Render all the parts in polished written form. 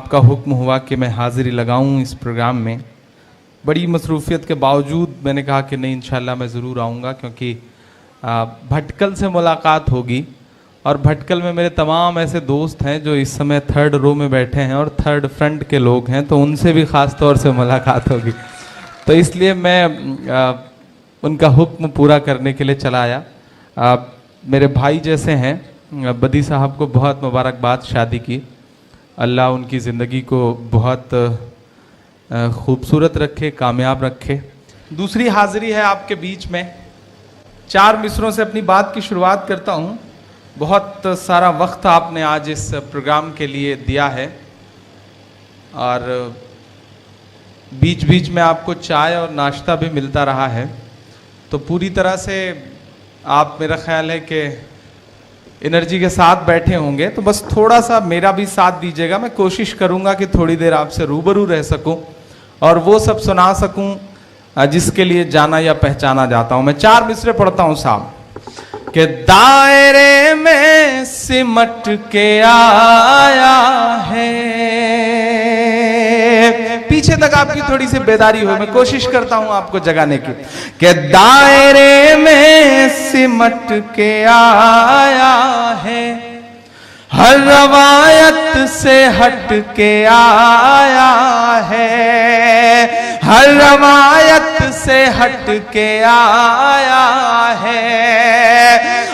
आपका हुक्म हुआ कि मैं हाज़िरी लगाऊं इस प्रोग्राम में। बड़ी मसरूफियत के बावजूद मैंने कहा कि नहीं, इंशाल्लाह मैं ज़रूर आऊँगा, क्योंकि भटकल से मुलाकात होगी और भटकल में मेरे तमाम ऐसे दोस्त हैं जो इस समय 3rd रो में बैठे हैं और 3rd फ्रंट के लोग हैं, तो उनसे भी ख़ास तौर से मुलाकात होगी। तो इसलिए मैं उनका हुक्म पूरा करने के लिए चला आया। मेरे भाई जैसे हैं, बदी साहब को बहुत मुबारकबाद शादी की। अल्लाह उनकी ज़िंदगी को बहुत खूबसूरत रखे, कामयाब रखे। दूसरी हाज़िरी है आपके बीच में। 4 मिसरों से अपनी बात की शुरुआत करता हूँ। बहुत सारा वक्त आपने आज इस प्रोग्राम के लिए दिया है और बीच बीच में आपको चाय और नाश्ता भी मिलता रहा है, तो पूरी तरह से आप, मेरा ख्याल है कि एनर्जी के साथ बैठे होंगे। तो बस थोड़ा सा मेरा भी साथ दीजिएगा। मैं कोशिश करूंगा कि थोड़ी देर आपसे रूबरू रह सकूं और वो सब सुना सकूं जिसके लिए जाना या पहचाना जाता हूं। मैं 4 मिसरे पढ़ता हूं साहब कि दायरे में सिमट के आया है। पीछे तक आपकी थोड़ी सी बेदारी हो, मैं कोशिश करता हूं आपको जगाने की। कि दायरे में सिमट के आया है, हर रवायत से हट के आया है, हर रवायत से हट के आया है।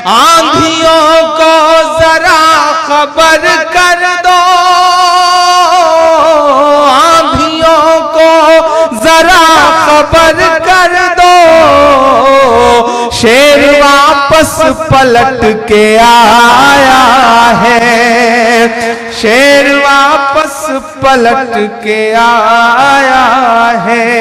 आंधियों को जरा खबर कर दो, आंधियों को जरा खबर कर दो, शेर वापस पलट के आया है, शेर वापस पलट के आया है।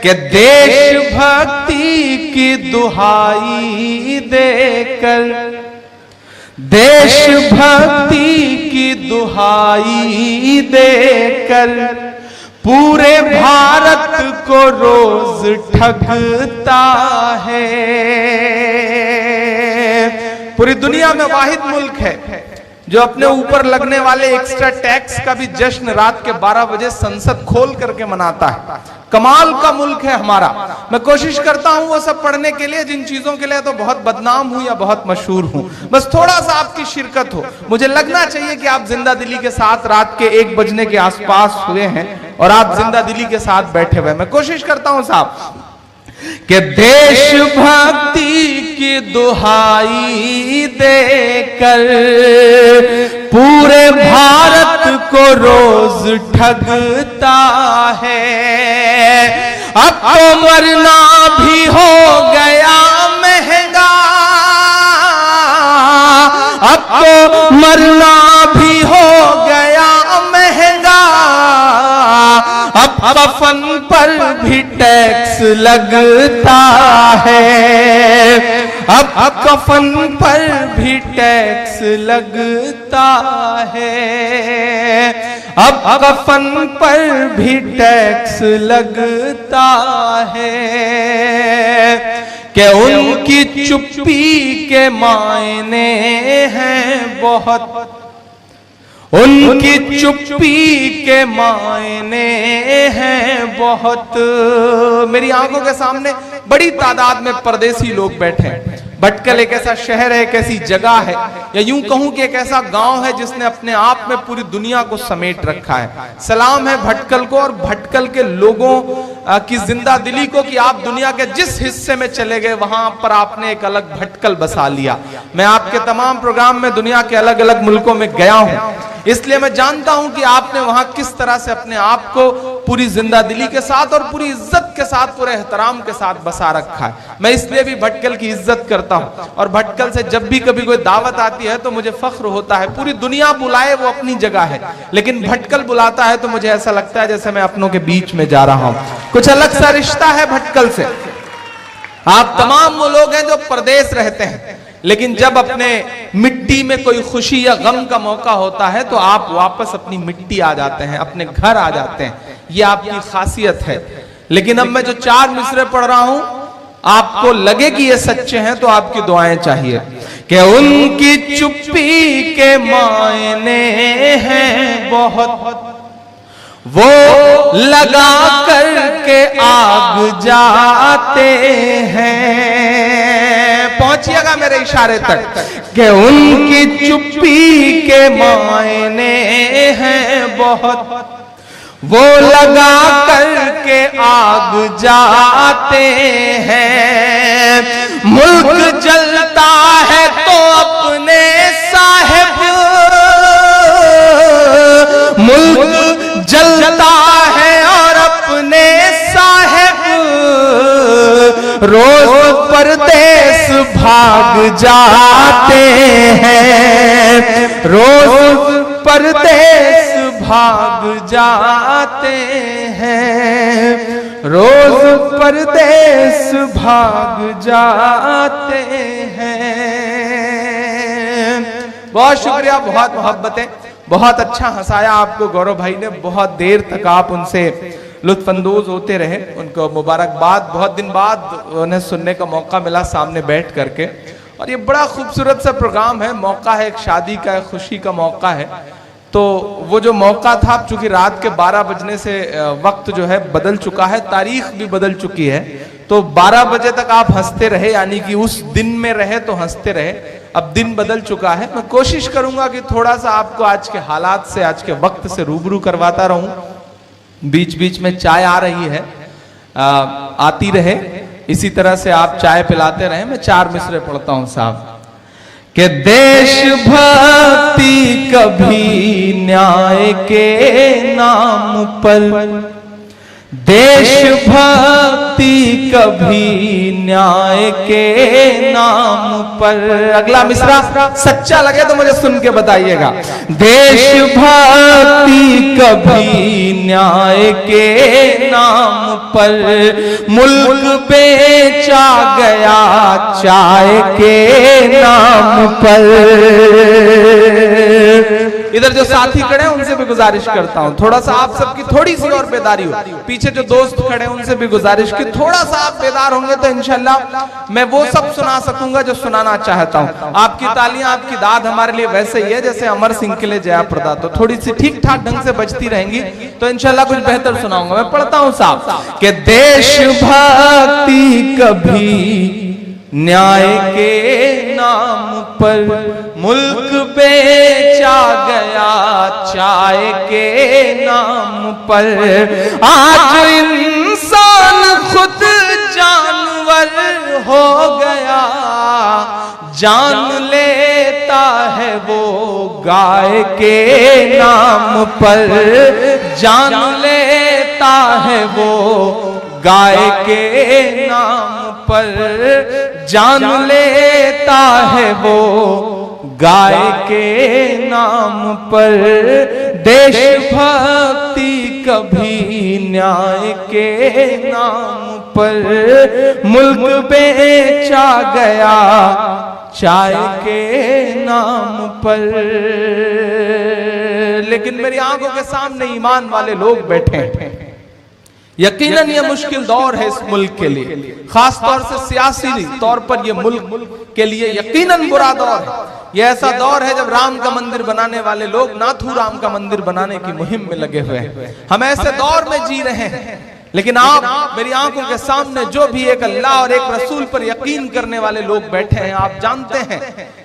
कि देशभक्ति की दुहाई देकर, देशभक्ति की दुहाई देकर पूरे भारत को रोज ठगता है। पूरी दुनिया में वाहिद मुल्क है जो अपने ऊपर लगने वाले एक्स्ट्रा टैक्स का भी जश्न रात के 12 बजे संसद खोल करके मनाता है। कमाल का मुल्क है हमारा। मैं कोशिश करता हूं वो सब पढ़ने के लिए जिन चीजों के लिए तो बहुत बदनाम हूं या बहुत मशहूर हूं। बस थोड़ा सा आपकी शिरकत हो। मुझे लगना चाहिए कि आप जिंदा दिली के साथ रात के 1 बजने के आसपास हुए हैं और आप जिंदा दिली के साथ बैठे हुए। मैं कोशिश करता हूं साहब कि देशभक्ति की दुहाई देकर पूरे भारत को रोज ठगता है। अब तो मरना भी हो गया महंगा, अब तो मरना भी हो गया महंगा, अब कफन पर भी टैक्स लगता है, अब कफन पर भी टैक्स लगता है, अब कफन पर भी टैक्स लगता है। कि उनकी चुप्पी के मायने हैं बहुत, उनकी चुप्पी के मायने हैं बहुत। मेरी आंखों के सामने बड़ी तादाद में परदेसी लोग बैठे हैं। भटकल एक ऐसा शहर है, एक ऐसी जगह है, या यूं कहूं कि एक ऐसा गांव है जिसने अपने आप में पूरी दुनिया को समेट रखा है। सलाम है भटकल को और भटकल के लोगों की जिंदा दिली को कि आप दुनिया के जिस हिस्से में चले गए वहां पर आपने एक अलग भटकल बसा लिया। मैं आपके तमाम प्रोग्राम में दुनिया के अलग अलग मुल्कों में गया हूं, इसलिए मैं जानता हूं कि आपने वहां किस तरह से अपने आप को पूरी जिंदा दिली के साथ और पूरी इज्जत के साथ, पूरे एहतराम के साथ बसा रखा है। मैं इसलिए भी भटकल की इज्जत करता हूं और भटकल से जब भी कभी कोई दावत आती है तो मुझे फख्र होता है। पूरी दुनिया बुलाए वो अपनी जगह है, लेकिन भटकल बुलाता है तो मुझे ऐसा लगता है जैसे मैं अपनों के बीच में जा रहा हूं। कुछ अलग सा रिश्ता है भटकल से। आप तमाम वो लोग हैं जो परदेश रहते हैं, लेकिन जब अपने मिट्टी में कोई खुशी या गम का मौका होता है तो आप वापस अपनी मिट्टी आ जाते हैं, अपने घर आ जाते हैं। ये आपकी खासियत है। लेकिन अब मैं जो 4 मिसरे पढ़ रहा हूं, आपको लगे कि ये सच्चे हैं तो आपकी दुआएं चाहिए। कि उनकी चुप्पी के मायने हैं बहुत, वो लगा करके आग जाते हैं। पहुंचिएगा मेरे इशारे तक कि उनकी चुप्पी के मायने हैं बहुत, वो लगा करके आग जाते हैं। मुल्क जलता है तो अपने साहिब, मुल्क जलता है और अपने साहिब रोज परदेस भाग जाते हैं, रोज परदेस भाग जाते हैं, रोज परदेस भाग जाते हैं। बहुत शुक्रिया, बहुत मोहब्बतें, बहुत अच्छा हंसाया आपको गौरव भाई ने, बहुत देर तक आप उनसे लुत्फानंदोज होते रहे। उनको मुबारकबाद, बहुत दिन बाद उन्हें सुनने का मौका मिला सामने बैठ करके। और ये बड़ा खूबसूरत सा प्रोग्राम है, मौका है एक शादी का, एक खुशी का मौका है। तो वो जो मौका था, चूंकि रात के 12 बजने से वक्त जो है बदल चुका है, तारीख भी बदल चुकी है, तो 12 बजे तक आप हंसते रहे, यानी कि उस दिन में रहे तो हंसते रहे। अब दिन बदल चुका है, मैं कोशिश करूंगा कि थोड़ा सा आपको आज के हालात से, आज के वक्त से रूबरू करवाता रहूं। बीच बीच में चाय आ रही है, आती रहे, इसी तरह से आप चाय पिलाते रहे। मैं 4 मिसरे पढ़ता हूं साहब कि देशभक्ति कभी न्याय के नाम पर, देशभक्ति कभी न्याय के नाम पर। अगला मिसरा सच्चा लगे तो मुझे सुन के बताइएगा। देशभक्ति कभी न्याय के नाम पर, मुल्क बेचा गया चाय के नाम पर। इधर जो साथी खड़े हैं उनसे भी गुजारिश करता हूं, थोड़ा सा आप सबकी थोड़ी सी और बेदारी हो। पीछे जो दोस्त खड़े हैं उनसे भी गुजारिश की थोड़ा सा आप बेदार होंगे तो इंशाल्लाह मैं वो सब सुना सकूंगा जो सुनाना चाहता हूं। आपकी तालियां, आपकी दाद हमारे लिए वैसे ही है जैसे अमर सिंह के लिए जया प्रदा, तो थोड़ी सी ठीक ठाक ढंग से बजती रहेंगी तो इंशाल्लाह कुछ बेहतर सुनाऊंगा। मैं पढ़ता हूं साहब कि देशभक्ति कभी न्याय के नाम पर, मुल्क बेचा गया चाय के नाम पर। आज इंसान खुद जानवर हो गया, जान लेता है वो गाय के नाम पर, जान लेता है वो गाय के नाम पर, जान लेता है वो गाय के नाम पर। देशभक्ति कभी न्याय के नाम पर, मुल्क बेचा गया चाय के नाम पर। लेकिन मेरी आंखों के सामने ईमान वाले लोग बैठे हैं। यकीनन ये मुश्किल दौर है इस मुल्क के लिए, खास तौर से सियासी तौर पर ये मुल्क के लिए यकीनन बुरा दौर है। ये ऐसा दौर है जब राम का मंदिर बनाने वाले लोग नाथू राम का मंदिर बनाने की मुहिम में लगे हुए हैं। हम ऐसे दौर में जी रहे हैं, लेकिन आप मेरी आंखों के सामने जो भी एक अल्लाह और एक रसूल पर यकीन करने वाले लोग बैठे हैं, आप जानते हैं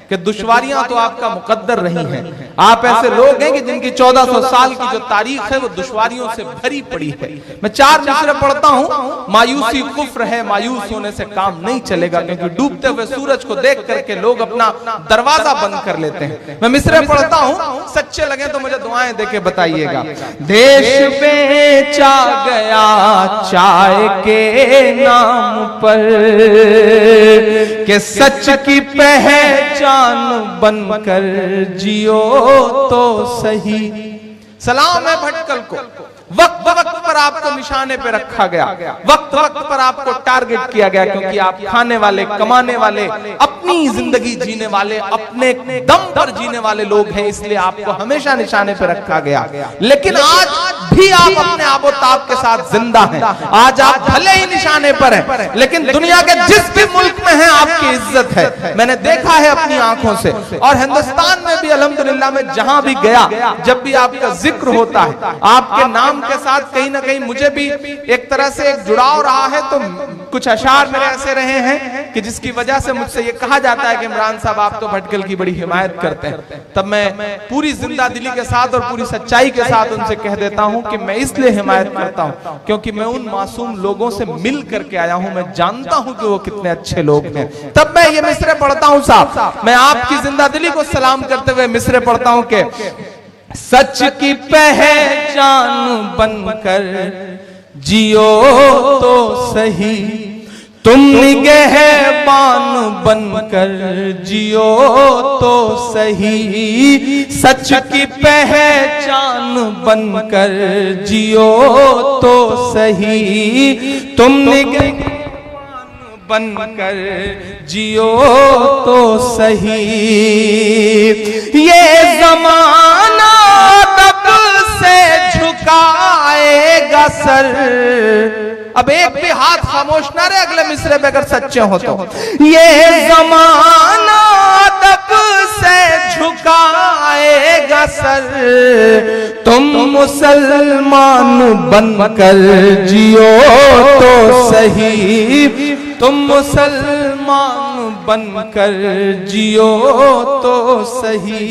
कि दुश्वारियां तो आपका मुकद्दर रही हैं। आप ऐसे लोग हैं कि जिनकी 1400 साल की जो तारीख है वो दुश्वारियों से भरी पड़ी है। मैं 4 मिसरे पढ़ता हूं। मायूसी कुफ्र है, मायूस होने से काम नहीं चलेगा, क्योंकि डूबते हुए सूरज को देख करके लोग अपना दरवाजा बंद कर लेते हैं। मैं मिसरे पढ़ता हूं, सच्चे लगे तो मुझे दुआएं देके बताइएगा। देश बेचा गया चाय के नाम पर, के सच की पहचान बनकर जियो तो सही। सलाम है भटकल को, वक्त वक्त पर आपको निशाने पे रखा गया, वक्त वक्त पर आपको टारगेट किया गया, क्योंकि आप खाने वाले, कमाने वाले, अपनी जिंदगी जीने वाले, अपने दम पर जीने वाले लोग हैं, इसलिए आपको हमेशा निशाने पे रखा गया। लेकिन आज भी आप अपने आबोताब के साथ जिंदा हैं। आज आप भले ही निशाने पर हैं, लेकिन दुनिया के जिस भी मुल्क में हैं आपकी इज्जत है। मैंने देखा है अपनी आंखों से, और हिंदुस्तान में भी अल्हम्दुलिल्लाह मैं जहां भी गया, जब भी आपका जिक्र होता है, आपके नाम के साथ कहीं ना कहीं मुझे भी एक तरह से एक जुड़ाव रहा है। तो कुछ अशार मेरे ऐसे रहे हैं कि जिसकी वजह से मुझसे ये कहा जाता है कि इमरान साहब आप तो भटकल की बड़ी हिमायत करते हैं। तब मैं पूरी जिंदा दिली के साथ और पूरी सच्चाई के साथ उनसे कह देता हूं कि मैं इसलिए हिमायत करता हूं क्योंकि मैं उन मासूम लोगों से मिल करके आया हूं, मैं जानता हूं कि वो कितने अच्छे लोग हैं। तब मैं ये मिसरे पढ़ता हूं साहब, मैं आपकी जिंदा दिली को सलाम करते हुए मिसरे पढ़ता हूं कि सच की पहचान बनकर जियो तो सही, तुम निगहबान बनकर जियो तो सही, सच की पहचान बनकर जियो तो सही, तुम निगहबान बनकर जियो तो सही। ये जमाना तब से झुकाएगा सर, अब एक भी हाथ खामोश ना रहे अगले मिसरे में अगर सच्चे हो तो। ये जमाना तब से झुकाएगा सर, तुम मुसलमान बनकर जियो तो सही, तुम मुसलमान बनकर जियो तो सही।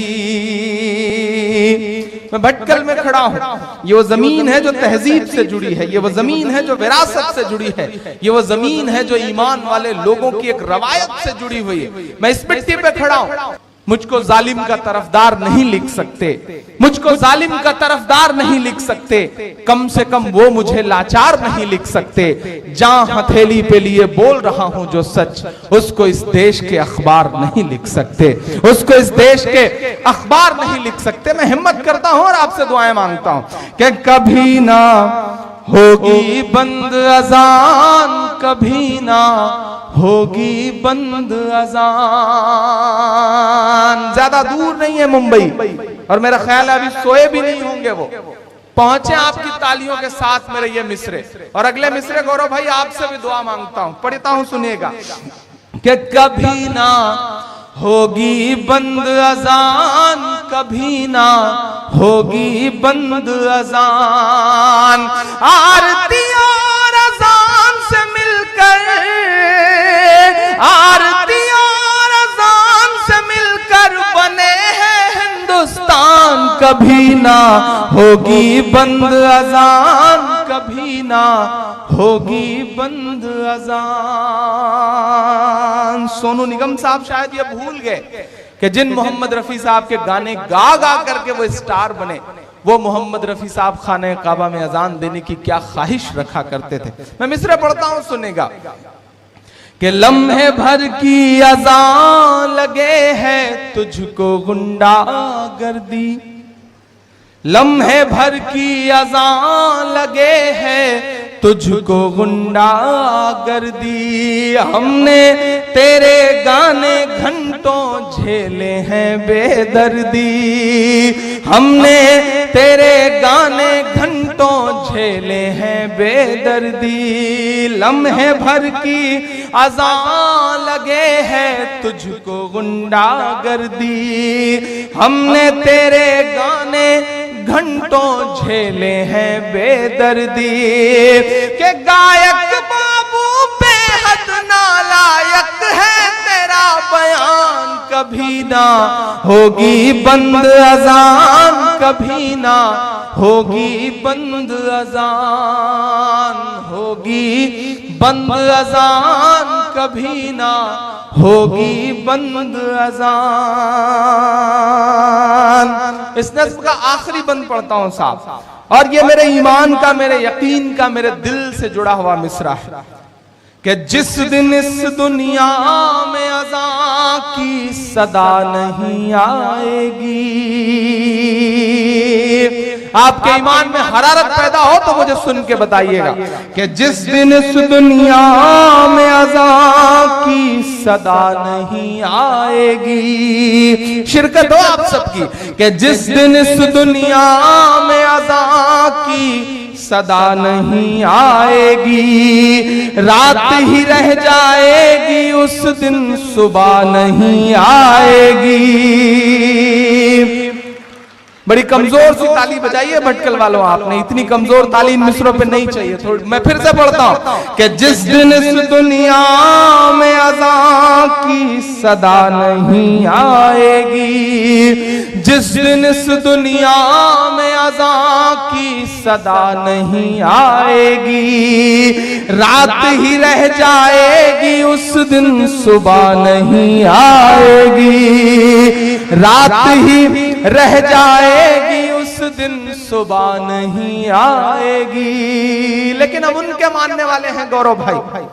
मैं भटकल में खड़ा हूं, ये वो जमीन है जो तहजीब से जुड़ी है, ये वो जमीन है जो विरासत से जुड़ी है, ये वो जमीन है जो ईमान वाले लोगों की एक रवायत से जुड़ी हुई है। मैं इस मिट्टी पे खड़ा हूं, मुझको जालिम का तरफदार नहीं लिख सकते, मुझको जालिम का तरफदार नहीं लिख सकते, कम से कम वो मुझे लाचार नहीं लिख सकते। जहां हथेली पे लिए बोल रहा हूं जो सच, उसको इस देश के अखबार नहीं लिख सकते, उसको इस देश के अखबार नहीं लिख सकते। मैं हिम्मत करता हूं और आपसे दुआएं मांगता हूं कि कभी ना होगी बंद अजान, कभी ना होगी बंद अजान। ज्यादा दूर नहीं है मुंबई, और मेरा ख्याल है अभी सोए भी नहीं होंगे वो, पहुंचे आपकी तालियों के साथ मेरे ये मिसरे। और अगले मिसरे गौरव भाई आपसे भी दुआ मांगता हूं, पढ़ता हूं सुनिएगा कि कभी ना होगी बंद अजान, कभी ना होगी बंद अजान, आरती और अजान से मिलकर, आरती और अजान से मिलकर बने हैं हिंदुस्तान। कभी ना होगी बंद अजान, कभी ना होगी बंद अजान। सोनू निगम साहब शायद ये भूल गए कि जिन मोहम्मद रफी साहब के गाने गा गा करके वो स्टार बने, वो मोहम्मद रफी साहब खाने काबा में अजान देने की क्या ख्वाहिश रखा करते थे। मैं मिसरे पढ़ता हूं सुनेगा कि लम्हे भर की अजान लगे है तुझको गुंडा गर्दी, लम्हे भर की अजान लगे है तुझको गुंडा गर्दी, हमने तेरे गाने घंटों झेले हैं बेदर्दी, हमने तेरे गाने घंटों झेले हैं बेदर्दी, लम्हे भर की अजान लगे है तुझको गुंडा गर्दी, हमने तेरे गाने घंटों झेले हैं बेदर्दी, के गायक बाबू बेहद नालायक है तेरा बयान, कभी ना होगी बंद अजान, कभी ना होगी बंद अजान, होगी बंद अजान, कभी ना होगी बंद अजान। इस नज़्म का आखिरी बंद पढ़ता हूं साहब, और ये मेरे ईमान का, मेरे यकीन का, मेरे दिल से जुड़ा हुआ मिसरा है कि जिस दिन इस दुनिया में अज़ान की सदा नहीं आएगी, आपके ईमान में हरारत पैदा हो तो मुझे सुन के बताइएगा कि जिस दिन इस दुनिया में अज़ान की सदा नहीं आएगी, शिरकत हो आप सबकी, कि जिस दिन इस दुनिया में अज़ान की की सदा नहीं आएगी, रात ही रह जाएगी उस दिन सुबह नहीं आएगी। बड़ी कमजोर सी ताली बजाइए भटकल वालों, आपने इतनी कमजोर ताली इन मिसरों पे नहीं चाहिए। थोड़ी मैं फिर से पढ़ता हूं कि जिस दिन इस दुनिया में अज़ां की सदा नहीं आएगी, जिस दिन इस दुनिया में अज़ां की सदा नहीं आएगी, रात ही रह जाएगी उस दिन सुबह नहीं आएगी, रात ही रह जाएगी उस दिन सुबह नहीं आएगी। लेकिन अब उनके मानने वाले हैं गौरव भाई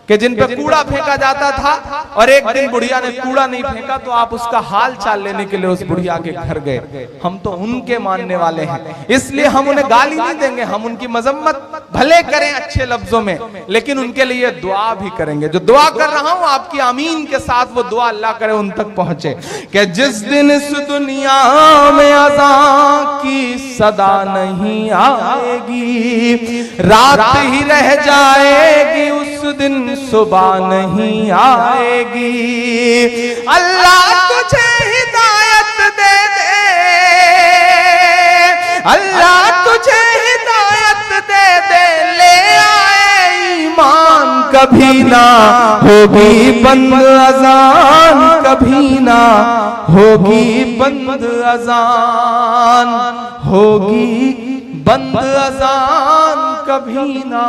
कि जिन पे कूड़ा फेंका जाता था और एक दिन बुढ़िया ने कूड़ा नहीं फेंका तो आप उसका हाल चाल लेने के लिए उस बुढ़िया के घर गए। हम तो उनके मानने वाले हैं, इसलिए हम उन्हें गाली नहीं देंगे, हम उनकी मजम्मत भले करें अच्छे लफ्जों में, लेकिन उनके लिए दुआ भी करेंगे। जो दुआ कर रहा हूं आपकी आमीन के साथ वो दुआ अल्लाह करे उन तक पहुंचे कि जिस दिन इस दुनिया में अज़ां की सदा नहीं आएगी, रात ही रह जाएगी उस दिन सुबह नहीं आएगी। अल्लाह तुझे हिदायत दे दे, अल्लाह तुझे हिदायत दे दे, ले आए ईमान कभी ना होगी बंद अज़ान, कभी ना होगी बंद अज़ान, होगी बंद अज़ान कभी ना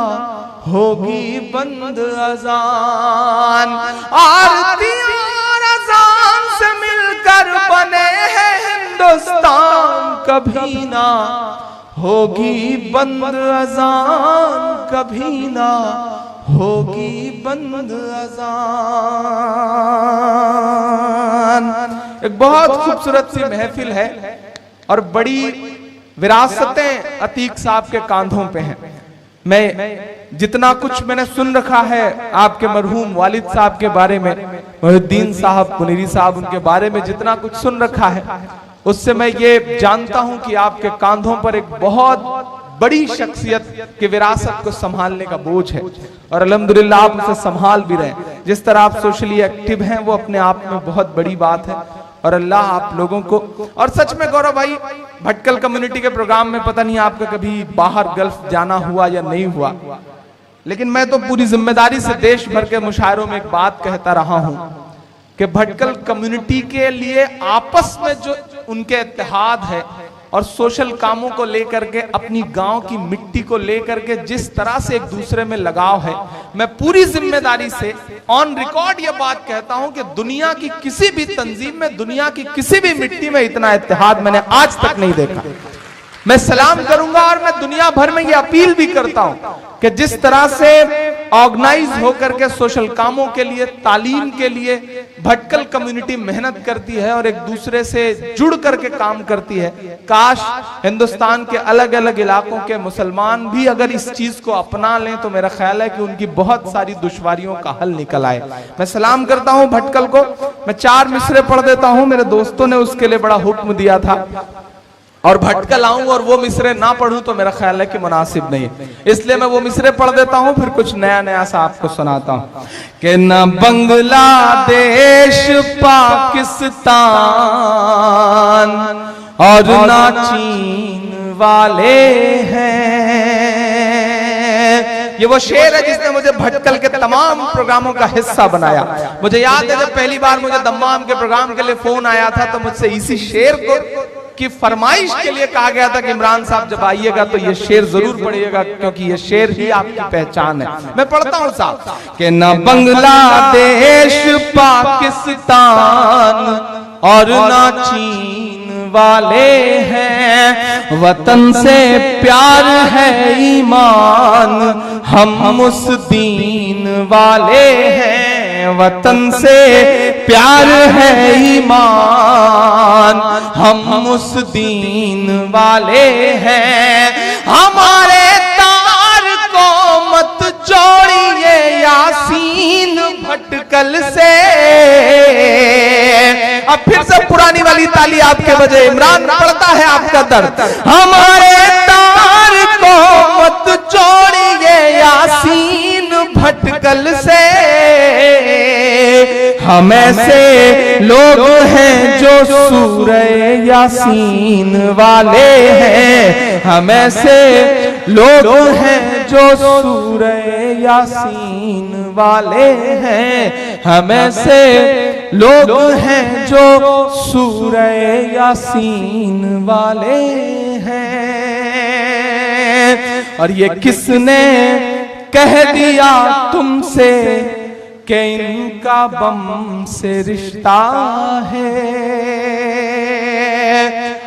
होगी बंद अज़ान। आरती और अज़ान से मिलकर बने हैं हिंदुस्तान, कभी ना होगी बंद अज़ान, कभी ना होगी बंद अज़ान। एक बहुत खूबसूरत सी महफिल है और बड़ी विरासतें अतीक साहब के कांधों पे हैं। मैं जितना कुछ मैंने सुन रखा है आपके मरहूम वालिद साहब के बारे में, मोहिउद्दीन साहब मुनीरी साहब, उनके बारे में जितना कुछ सुन रखा है, उससे मैं ये जानता हूं कि आपके कांधों पर एक बहुत बड़ी शख्सियत की विरासत को संभालने का बोझ है और अल्हम्दुलिल्लाह आप उसे संभाल भी रहे हैं। जिस तरह आप सोशली एक्टिव हैं वो अपने आप में बहुत बड़ी बात है और अल्लाह आप लोगों को, और सच में गौरव भाई भटकल कम्युनिटी के प्रोग्राम में पता नहीं आपका कभी बाहर गल्फ जाना हुआ या नहीं हुआ, लेकिन मैं तो पूरी जिम्मेदारी से देश भर के मुशायरों में एक बात कहता रहा हूं कि भटकल कम्युनिटी के लिए आपस में जो उनके इत्तेहाद है और सोशल कामों को लेकर के, अपनी गांव की मिट्टी को लेकर के जिस तरह से एक दूसरे में लगाव है, मैं पूरी जिम्मेदारी से ऑन रिकॉर्ड ये बात कहता हूं कि दुनिया की किसी भी तंजीम में, दुनिया की किसी भी मिट्टी में इतना इत्तेहाद मैंने आज तक नहीं देखा। मैं सलाम करूंगा और मैं दुनिया भर में ये अपील भी करता हूं कि जिस तरह से ऑर्गेनाइज होकर के सोशल कामों के लिए, तालीम के लिए भटकल कम्युनिटी मेहनत करती है और एक दूसरे से जुड़ करके काम करती है, काश हिंदुस्तान के अलग अलग इलाकों के मुसलमान भी अगर इस चीज को अपना लें तो मेरा ख्याल है कि उनकी बहुत सारी दुश्वारियों का हल निकल आए। मैं सलाम करता हूं भटकल को। मैं 4 मिसरे पढ़ देता हूं, मेरे दोस्तों ने उसके लिए बड़ा हुक्म दिया था और भटकल आऊं और वो मिसरे ना पढ़ूं तो मेरा ख्याल है कि मुनासिब नहीं, इसलिए मैं वो मिसरे पढ़ देता हूं, फिर कुछ नया नया सा आपको सुनाता हूं कि न बांग्लादेश पाकिस्तान और ना चीन वाले हैं। ये वो शेर है जिसने मुझे भटकल के तमाम प्रोग्रामों का हिस्सा बनाया। मुझे याद है जब पहली बार मुझे दम्माम के प्रोग्राम के लिए फोन आया था तो मुझसे इसी शेर को की फरमाइश के लिए कहा गया था कि इमरान साहब जब आइएगा तो ये शेर जरूर पढ़िएगा क्योंकि ये शेर ही आपकी पहचान है। मैं पढ़ता हूं साहब कि न बांग्लादेश पाकिस्तान और ना चीन वाले हैं, वतन से प्यार है ईमान हम उस दीन वाले हैं, वतन से प्यार है ईमान हम उस दीन वाले हैं। हमारे तार को मत जोड़िए यासीन भटकल से। अब फिर से पुरानी वाली ताली आपके बजाय इमरान पढ़ता है आपका दर्द। हमारे तार को शक्ल से, हम ऐसे लोग हैं जो सूरे यासीन वाले हैं, हम ऐसे लोग हैं जो सूरे यासीन वाले हैं, हम ऐसे लोग हैं जो सूरे यासीन वाले हैं। और ये किसने कह दिया तुमसे कि इनका बम से रिश्ता है।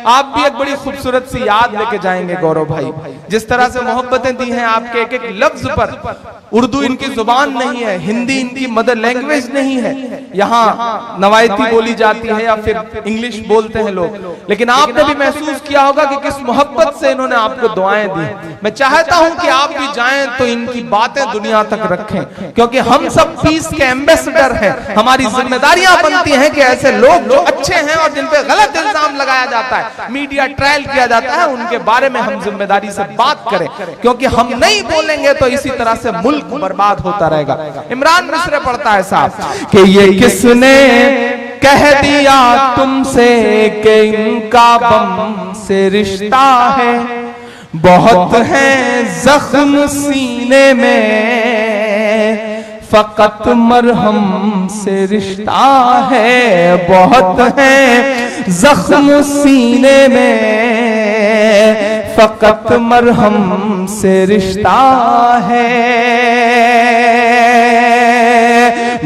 आप भी एक बड़ी खूबसूरत सी याद लेके जाएंगे गौरव भाई, जिस तरह से मोहब्बतें दी हैं आपके एक एक लफ्ज पर। उर्दू इनकी जुबान नहीं है, हिंदी इनकी मदर लैंग्वेज नहीं है, यहाँ नवायती बोली जाती है या फिर इंग्लिश बोलते हैं लोग, लेकिन आपने भी महसूस किया होगा कि किस मोहब्बत से इन्होंने आपको दुआएं दी। मैं चाहता हूं कि आप भी जाएं तो इनकी बातें दुनिया तक रखें, क्योंकि हम सब पीस के एम्बेसडर हैं। हमारी जिम्मेदारियां बनती हैं कि ऐसे लोग जो अच्छे हैं और जिन पे गलत इल्जाम लगाया जाता है, मीडिया ट्रायल किया जाता है, उनके बारे में हम जिम्मेदारी से बात करें, क्योंकि हम नहीं बोलेंगे तो इसी तरह से मुल्क बर्बाद होता रहेगा। इमरान मिस्र पढ़ता है साहब कि ये किसने कह दिया तुमसे कि इनका बम से रिश्ता है, बहुत हैं जख्म सीने में, फकत मरहम से रिश्ता है, बहुत हैं जख्म सीने में, फकत मरहम से रिश्ता है,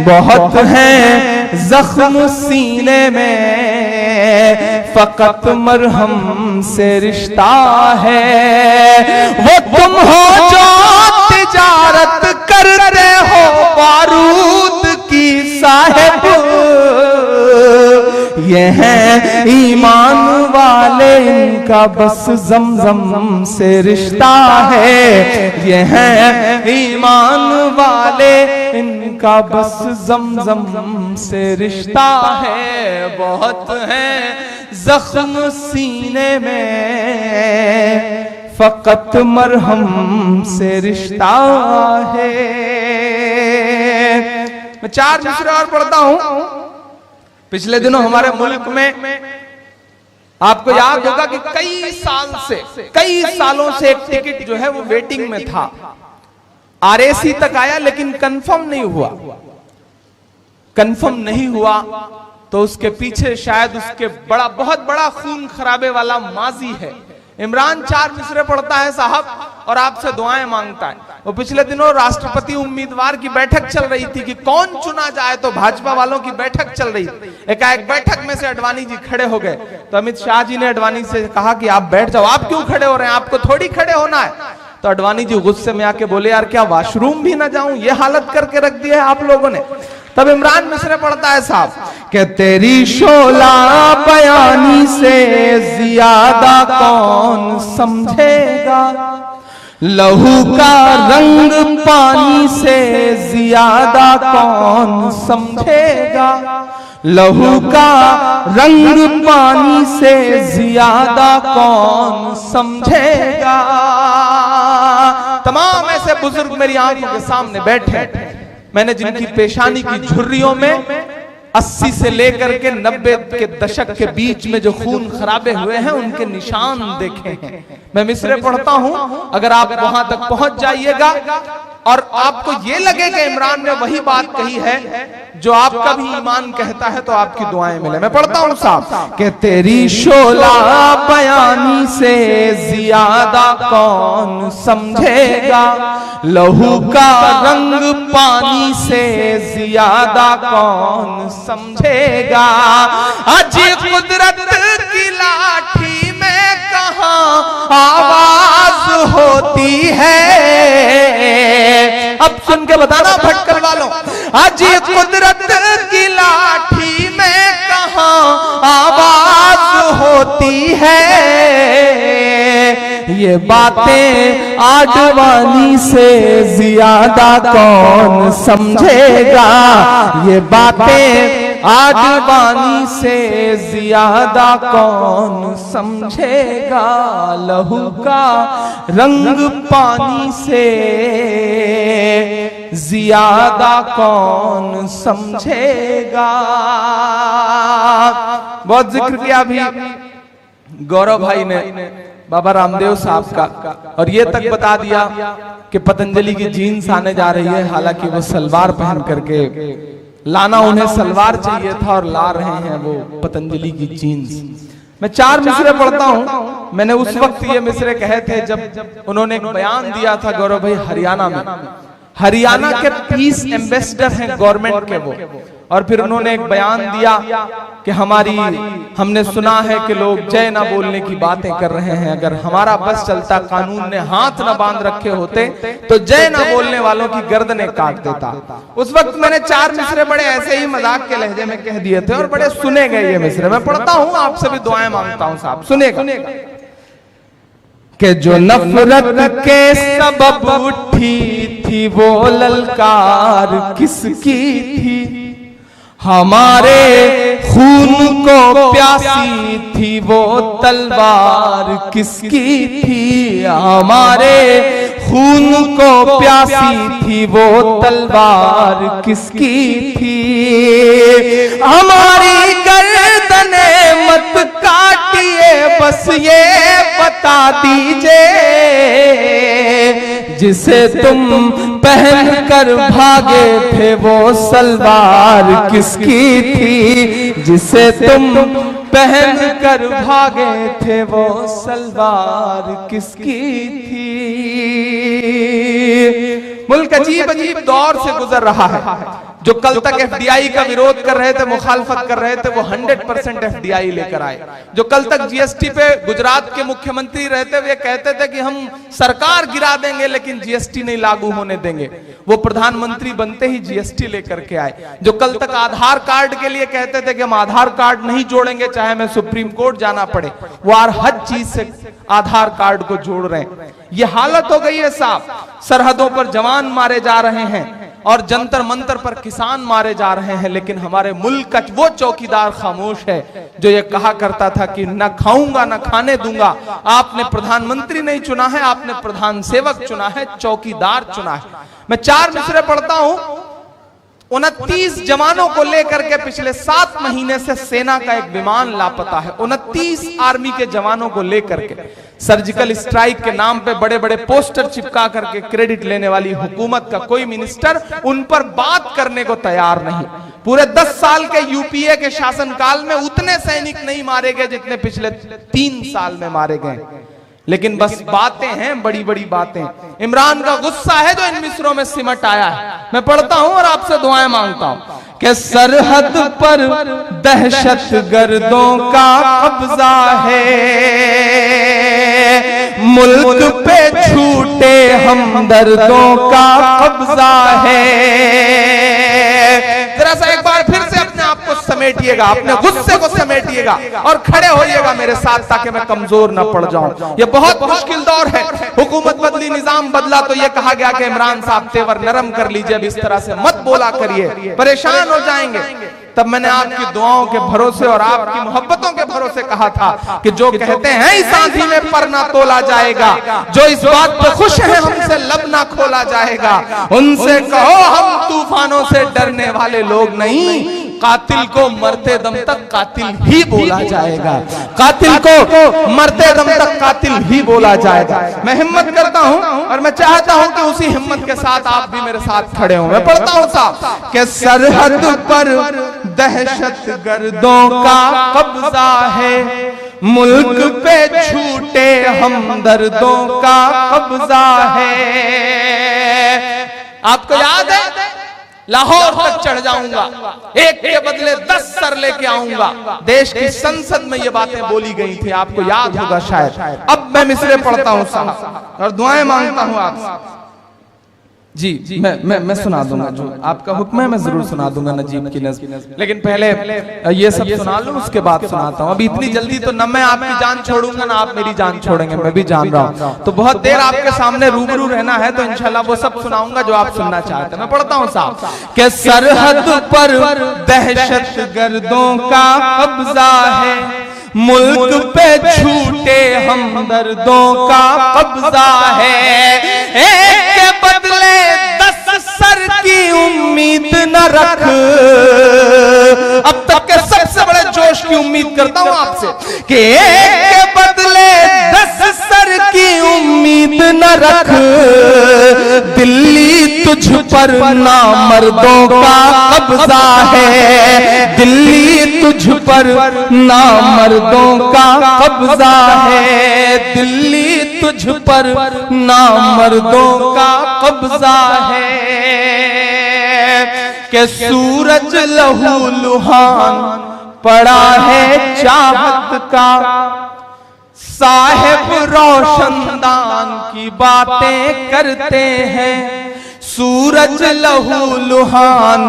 बहुत हैं जख्म सीने में, फकत मरहम से रिश्ता है। वो तुम हो जो तिजारत करते हो बारूद की साहिब, ये हैं ईमान वाले, इनका बस ज़मज़म से रिश्ता है, ये हैं ईमान वाले, इनका बस ज़मज़म से रिश्ता है, बहुत हैं जख्म सीने में, फकत मरहम से रिश्ता है। मैं 4 मिसरे और पढ़ता हूं। पिछले दिनों हमारे मुल्क में आपको याद होगा कि कई सालों से एक टिकट जो है वो वेटिंग में था, आरएसी तक आया लेकिन कंफर्म नहीं हुआ। तो उसके पीछे शायद उसके बहुत बड़ा खून खराबे वाला माजी है। इमरान 4 मिसरे पढ़ता है साहब और आपसे दुआएं मांगता है। वो पिछले दिनों राष्ट्रपति उम्मीदवार की बैठक चल रही थी कि कौन चुना जाए, तो भाजपा वालों की बैठक चल रही थी। एक बैठक में से अडवाणी जी खड़े हो गए, तो अमित शाह जी ने अडवाणी से कहा कि आप बैठ जाओ। आप क्यों खड़े हो रहे हैं, आपको थोड़ी खड़े होना है। तो अडवाणी जी गुस्से में आके बोले, यार क्या वॉशरूम भी ना जाऊं, ये हालत करके रख दी है आप लोगों ने। तब इमरान मिस्र पढ़ता है साहब कि तेरी शोला बयानी से ज्यादा कौन समझेगा, लहू का रंग पानी से ज्यादा कौन समझेगा, लहू का रंग पानी से ज्यादा कौन समझेगा। तमाम ऐसे बुजुर्ग मेरी आंखों के सामने बैठे, मैंने जिनकी पेशानी की झुर्रियों में 80 से लेकर के 90 के दशक के बीच में जो खून खराबे हुए हैं उनके निशान देखे हैं। मैं मिसरे पढ़ता हूं, अगर आप वहां तक पहुंच जाइएगा और आपको ये लगे कि इमरान ने वही बात कही है जो आपका भी ईमान कहता है, तो आपकी दुआएं मिले। मैं पढ़ता हूं साहब कि तेरी शोला बयानी से ज्यादा कौन समझेगा, लहू का रंग पानी से ज्यादा कौन समझेगा। अजी कुदरत की लाठी में कहां आवाज होती है, अब सुन के बताना भटकल वालों, अजी कुदरत की लाठी में कहां आवाज होती है। ये बातें आडवाणी से ज्यादा कौन समझेगा, ये बातें आडवाणी से ज्यादा कौन समझेगा, लहू का रंग पानी से ज्यादा कौन समझेगा। बहुत जिक्र किया अभी गौरव भाई ने बाबा रामदेव साहब का, और ये तक बता दिया कि पतंजलि की जीन्स आने जा रही है, हालांकि वो सलवार पहन करके लाना, उन्हें सलवार चाहिए था और ला रहे हैं वो पतंजलि की जीन्स। मैं 4 मिसरे पढ़ता हूं। मैंने उस वक्त ये मिसरे कहे थे जब उन्होंने एक बयान दिया था गौरव भाई हरियाणा में। हरियाणा के पीस एम्बेसडर हैं गवर्नमेंट के वो, और फिर उन्होंने एक बयान दिया कि हमने सुना है कि लोग जय ना बोलने की बातें कर रहे हैं, अगर हमारा बस चलता, कानून ने हाथ ना बांध रखे होते तो जय ना बोलने वालों की गर्दनें काट देता। उस वक्त मैंने 4 मिसरे बड़े ऐसे ही मजाक के लहजे में कह दिए थे और बड़े सुने गए ये मिसरे। मैं पढ़ता हूं, आपसे भी दुआएं मांगता हूं साहब, सुनेगा कि जो नफरत के सबब उठी थी वो ललकार किसकी थी, हमारे खून को प्यासी थी वो तलवार किसकी थी, हमारे खून को प्यासी थी वो तलवार किसकी थी, हमारी गर्दने मत काटिए बस ये बता दीजिए, जिसे तुम पहन कर भागे थे वो सलवार किसकी थी, जिसे तुम पहन कर भागे थे वो सलवार किसकी थी। मुल्क अजीब अजीब दौर से गुजर रहा है। जो कल तक एफडीआई का विरोध कर रहे थे, मुखालफत कर रहे थे, वो 100% एफडीआई लेकर आए। जो कल तक जीएसटी पे गुजरात के मुख्यमंत्री रहते हुए कहते थे कि हम सरकार गिरा देंगे लेकिन जीएसटी नहीं लागू होने देंगे, वो प्रधानमंत्री बनते ही जीएसटी लेकर के आए। जो कल तक आधार कार्ड के लिए कहते थे कि हम आधार कार्ड नहीं जोड़ेंगे चाहे हमें सुप्रीम कोर्ट जाना पड़े, वो हर चीज से आधार कार्ड को जोड़ रहे हैं। ये हालत हो गई है साहब। सरहदों पर जवान मारे जा रहे हैं और जंतर मंतर पर किसान मारे जा रहे हैं, लेकिन हमारे मुल्क का वो चौकीदार खामोश है जो ये कहा करता था कि न खाऊंगा न खाने दूंगा। आपने प्रधानमंत्री नहीं चुना है, आपने प्रधान सेवक चुना है, चौकीदार चुना है। मैं 4 मिसरे पढ़ता हूं। 29 जवानों को लेकर के पिछले 7 महीने से सेना का एक विमान लापता है। 29 आर्मी के जवानों को लेकर के सर्जिकल स्ट्राइक के नाम पे बड़े बड़े पोस्टर चिपका करके क्रेडिट लेने वाली हुकूमत का कोई मिनिस्टर उन पर बात करने को तैयार नहीं। पूरे 10 साल के यूपीए के शासनकाल में उतने सैनिक नहीं मारे गए जितने पिछले 3 साल में मारे गए, लेकिन बस बातें हैं, बड़ी बड़ी बातें। इमरान का गुस्सा है जो इन मिसरों में सिमट आया है। मैं पढ़ता हूं और आपसे दुआएं मांगता हूं कि सरहद पर दहशत गर्दों का कब्जा है, मुल्क पे छूटे हमदर्दों का कब्जा है। जरा सा एक बार फिर से अपने आप को समेटिएगा, अपने गुस्से को समेटिएगा और खड़े होइएगा मेरे साथ ताकि मैं कमजोर न पड़ जाऊं। ये बहुत मुश्किल दौर है। हुकूमत बदली, निजाम बदला तो ये कहा गया कि इमरान साहब तेवर नरम कर लीजिए, अब इस तरह से मत बोला करिए, परेशान हो जाएंगे। तब मैंने आपकी दुआओं के भरोसे और आपकी मोहब्बतों के भरोसे कहा था कि जो कहते हैं इस आंधी में पर ना तोला जाएगा, जो इस बात पर खुश है हमसे लब ना खोला जाएगा, उनसे कहो हम तूफानों से डरने वाले लोग नहीं, कातिल को मरते दम तक कातिल ही बोला जाएगा, कातिल को मरते दम तक कातिल ही बोला जाएगा। मैं हिम्मत करता हूं और मैं चाहता हूं कि उसी हिम्मत के साथ आप भी मेरे साथ खड़े हों। मैं पढ़ता हूं साहब कि सरहद पर दहशत गर्दों का कब्जा है, मुल्क पे छूटे हमदर्दों का कब्जा है। आपको याद है लाहौर तक चढ़ जाऊंगा, एक के बदले 10 सर लेके आऊंगा। देश की संसद में ये बातें बोली गई थी, आपको याद होगा शायद। अब मैं मिसरे पढ़ता हूं साहब और दुआएं मांगता हूं आपसे। जी मैं सुना दूंगा, जो आपका हुक्म है मैं जरूर सुना दूंगा नजीब की नज़्म, लेकिन पहले ये सब सुना लूं उसके बाद सुनाता हूं। अभी इतनी जल्दी तो न मैं आपकी जान छोड़ूंगा ना आप मेरी जान छोड़ेंगे, मैं भी जान रहा हूं। तो बहुत देर आपके सामने रूबरू रहना है, तो इंशाल्लाह वो सब सुनाऊंगा जो आप सुनना चाहते हैं। मैं पढ़ता हूं साहब कि सरहद पर दहशत गर्दों का कब्जा है, मुल्क पे छूटे हमदर्दों का कब्जा है, एक के बदले 10 सर उम्मीद न रख। अब तक के सबसे बड़े जोश की उम्मीद करता हूं आपसे कि एक के बदले 10 सर की उम्मीद न रख। दिल्ली तुझ पर नामर्दों का कब्जा है, दिल्ली तुझ पर नामर्दों का कब्जा है, दिल्ली तुझ पर नामर्दों का कब्जा है। कि सूरज लहू लुहान पड़ा है चाहत का, साहिब रोशनदान की बातें करते हैं। सूरज लहू लुहान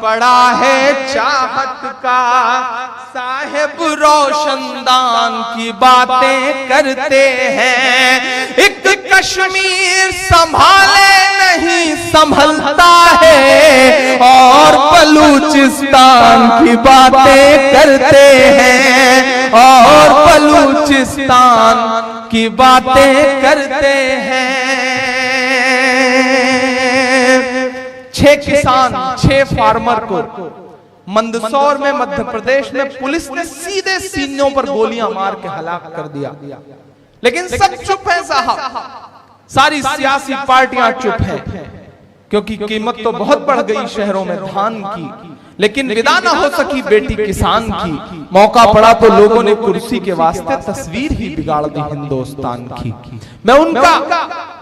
पड़ा है चाहत का, साहिब रोशनदान की बातें करते हैं। एक कश्मीर संभाले नहीं संभलता है, और बलूचिस्तान की बातें करते हैं, और बलूचिस्तान की बातें करते हैं। 6 किसान 6 फार्मर को मंदसौर में मध्य प्रदेश में पुलिस ने सीधे सीनों पर गोलियां मार के हलाक कर दिया। लेकिन सब चुप है साहब, सारी सियासी पार्टियां चुप हैं, क्योंकि कीमत तो बहुत बढ़ गई शहरों में धान की, लेकिन विदा ना हो सकी बेटी किसान की। मौका पड़ा तो लोगों ने कुर्सी के वास्ते तस्वीर ही बिगाड़ दी हिंदुस्तान की।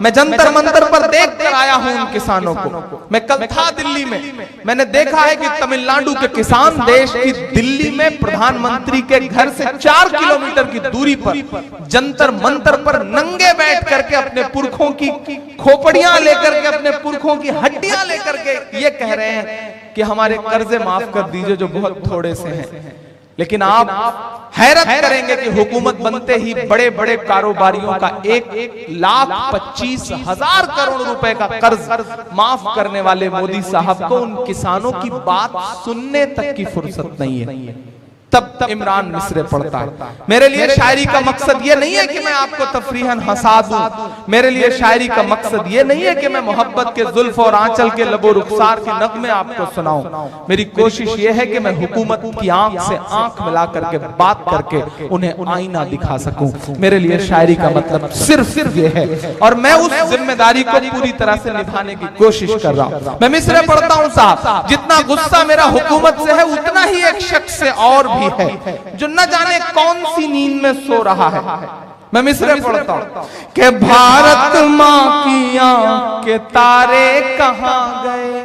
मैं जंतर मंतर पर देख कर आया हूं उन किसानों को। मैं कल था दिल्ली में, मैंने देखा है कि तमिलनाडु के किसान देश की दिल्ली में प्रधानमंत्री के घर से 4 किलोमीटर की दूरी पर जंतर मंतर पर नंगे बैठ करके अपने पुरखों की खोपड़ियां लेकर के, अपने पुरखों की हड्डियां लेकर के ये कह रहे हैं कि हमारे कर्जे माफ कर दीजिए जो बहुत थोड़े से हैं। लेकिन आप हैरत करेंगे कि हुकूमत बनते ही बड़े बड़े कारोबारियों का 1,25,000 करोड़ रुपए का कर्ज माफ करने वाले मोदी साहब को उन किसानों की बात सुनने तक की फुर्सत नहीं है। तब इमरान मिसरे पढ़ता है। मेरे लिए शायरी का मकसद ये नहीं है कि मैं आपको तफरीहन हंसा दूं, मेरे लिए शायरी का मकसद ये नहीं है कि मैं मोहब्बत के जुल्फ और आंचल के लबो रुखसार के नगमे आपको सुनाऊं। मेरी कोशिश ये है कि मैं हुकूमत की आंख से आंख मिला करके बात करके उन्हें आईना दिखा सकूं। मेरे लिए शायरी का मतलब सिर्फ ये है, और मैं उस जिम्मेदारी को पूरी तरह से निभाने की कोशिश कर रहा हूं। मैं मिसरे पढ़ता हूं साहब, जितना गुस्सा मेरा हुकूमत से है उतना ही एक शख्स से और है जो न जाने कौन सी नींद में सो रहा है। मैं मिसरे पढ़ता हूं कि भारत मां की आंख के तारे कहां गए,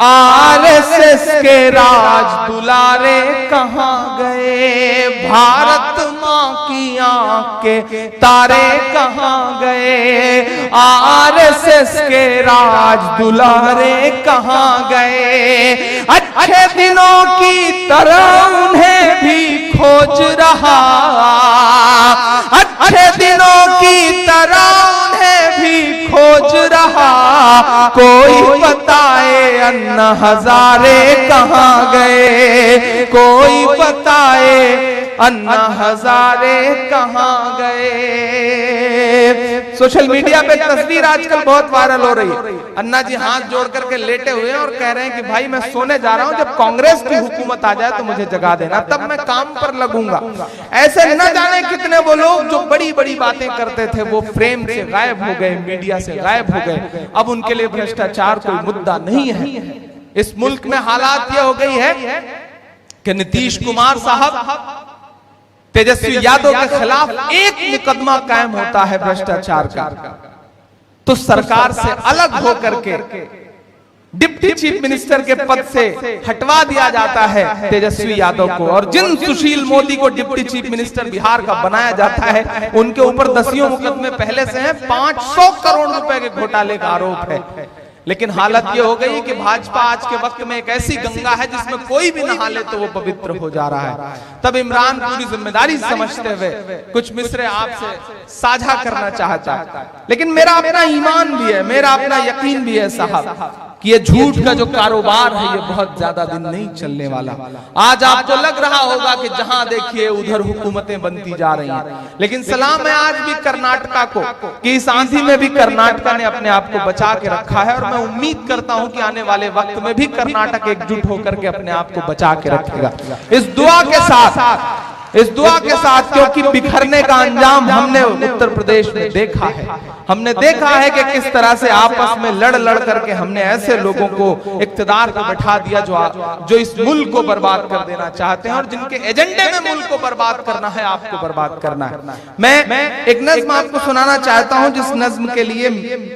आरएसएस के राज दुलारे कहां गए। भारत मां की आंख के तारे कहां गए, आरएसएस के राज दुलारे कहां गए। अच्छे दिनों की तरह उन्हें भी खोज रहा, अच्छे दिनों की तरह उन्हें भी खोज रहा। कोई बताए अन्ना हजारे कहां गए, कोई बताए अन्ना हजारे कहां गए। सोशल मीडिया पे तस्वीर आजकल बहुत वायरल हो रही है। अन्ना जी हाथ जोड़ करके लेटे हुए हैं और कह रहे हैं कि भाई मैं सोने जा रहा हूं, जब कांग्रेस की हुकूमत आ जाए तो मुझे जगा देना, तब मैं काम पर लगूंगा। ऐसे न जाने कितने वो लोग जो बड़ी बड़ी बातें करते थे वो फ्रेम से गायब हो गए, मीडिया से गायब हो गए। अब उनके लिए भ्रष्टाचार कोई मुद्दा नहीं है। इस मुल्क में हालात ये हो गई है कि नीतीश कुमार साहब तेजस्वी यादव के खिलाफ एक मुकदमा कायम होता है भ्रष्टाचार का, तो सरकार से अलग होकर के डिप्टी चीफ मिनिस्टर के पद से हटवा दिया जाता है तेजस्वी यादव को। और जिन सुशील मोदी को डिप्टी चीफ मिनिस्टर बिहार का बनाया जाता है उनके ऊपर 10 मुकदमे पहले से हैं। 500 करोड़ रुपए के घोटाले का आरोप है। लेकिन हालत ये हो गई कि भाजपा आज के वक्त में एक ऐसी गंगा है जिसमें कोई भी नहा ले तो वो पवित्र हो जा रहा है। तब इमरान पूरी जिम्मेदारी समझते हुए कुछ मिसरे आपसे साझा करना चाहता है। लेकिन मेरा अपना ईमान भी है, मेरा अपना यकीन भी है साहब कि ये झूठ का जो कारोबार है ये बहुत ज्यादा दिन नहीं चलने वाला। आज आपको लग रहा होगा कि जहां देखिए उधर हुकूमतें बनती जा रही हैं, लेकिन सलाम है आज भी कर्नाटका को कि इस आंधी में भी कर्नाटका ने अपने आप को बचा के रखा है, और मैं उम्मीद करता हूं कि आने वाले वक्त में भी कर्नाटक एकजुट होकर के अपने आप को बचा के रखेगा। इस दुआ के साथ क्योंकि बिखरने का अंजाम हमने उत्तर प्रदेश में देखा है। हमने देखा है कि किस तरह से आपस में लड़ करके हमने ऐसे लोगों को इक्तदार पे बैठा दिया जो इस मुल्क को बर्बाद कर देना चाहते हैं, और जिनके एजेंडे में मुल्क को बर्बाद करना है, आपको बर्बाद करना है। मैं एक नज्म आपको सुनाना चाहता हूं जिस नज्म के लिए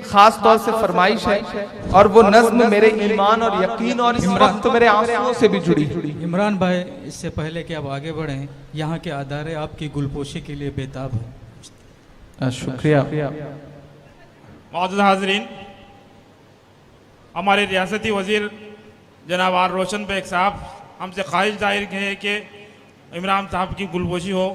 खास तौर से फरमाइश है, और वो नज्म मेरे ईमान और यकीन और इस वक्त मेरे आंसुओं से भी जुड़ी। इमरान भाई, इससे पहले कि आप आगे बढ़ें, यहाँ के अदारे आपकी गुलपोशी के लिए बेताब है। शुक्रिया। मौजूद हाजरीन, हमारे रियासती वजीर जनाब आर रोशन बेग साहब हमसे ख्वाहिश जाहिर है कि इमरान साहब की गुलपोशी हो।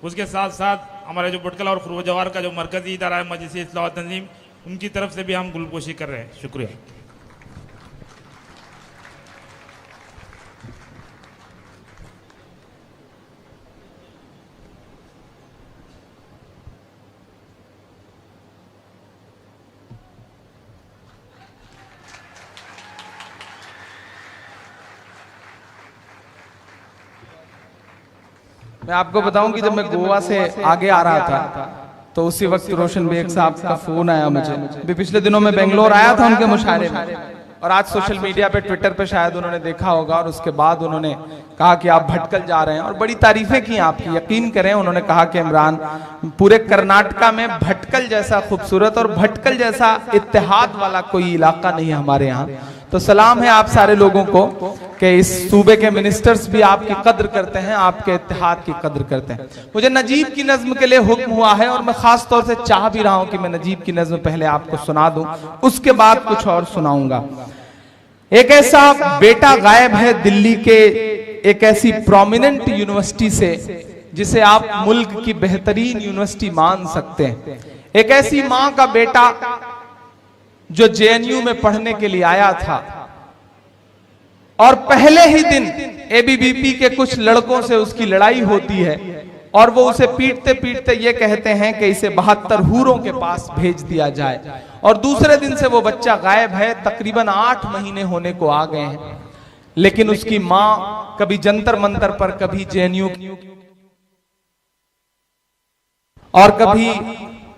उसके साथ साथ हमारे जो बुटकला और खुरवजवार का जो मरकजी इदारा है मजलिस इस्लाह व तंजीम, उनकी तरफ से भी हम गुलपोशी कर रहे हैं। शुक्रिया। मैं आपको बताऊं कि जब मैं गोवा से आगे आ रहा था तो उसी वक्त रोशन बेग साहब का फोन आया मुझे। भी पिछले दिनों में बेंगलोर आया था उनके मुशायरे में, और आज सोशल मीडिया पे ट्विटर पे शायद उन्होंने देखा होगा, और उसके बाद उन्होंने कहा कि आप भटकल जा रहे हैं, और बड़ी तारीफें की आपकी। यकीन करें, उन्होंने कहा कि इमरान, पूरे कर्नाटका में भटकल जैसा खूबसूरत और भटकल जैसा इत्तेहाद वाला कोई इलाका नहीं है हमारे यहाँ। तो सलाम है आप सारे लोगों को कि इस सूबे के मिनिस्टर्स भी आपकी कद्र करते हैं, आपके इत्तेहाद की कद्र करते हैं। मुझे नजीब की नज्म के लिए हुक्म हुआ है, और मैं खास तौर से चाह भी रहा हूं कि मैं नजीब की नज्म पहले आपको सुना दूं, उसके बाद कुछ और सुनाऊंगा। एक ऐसा बेटा गायब है दिल्ली के एक ऐसी प्रोमिनेंट यूनिवर्सिटी से जिसे आप मुल्क की बेहतरीन यूनिवर्सिटी मान सकते हैं। एक ऐसी मां का बेटा जो जेएनयू में पढ़ने के लिए आया था, और पहले ही दिन एबीवीपी के कुछ लड़कों से उसकी लड़ाई होती है, और वो उसे पीटते पीटते ये कहते हैं कि इसे 72 हूरों के पास भेज दिया जाए, और दूसरे दिन से वो बच्चा गायब है। तकरीबन 8 महीने होने को आ गए हैं, लेकिन उसकी मां कभी जंतर मंतर पर, कभी जेएनयू और कभी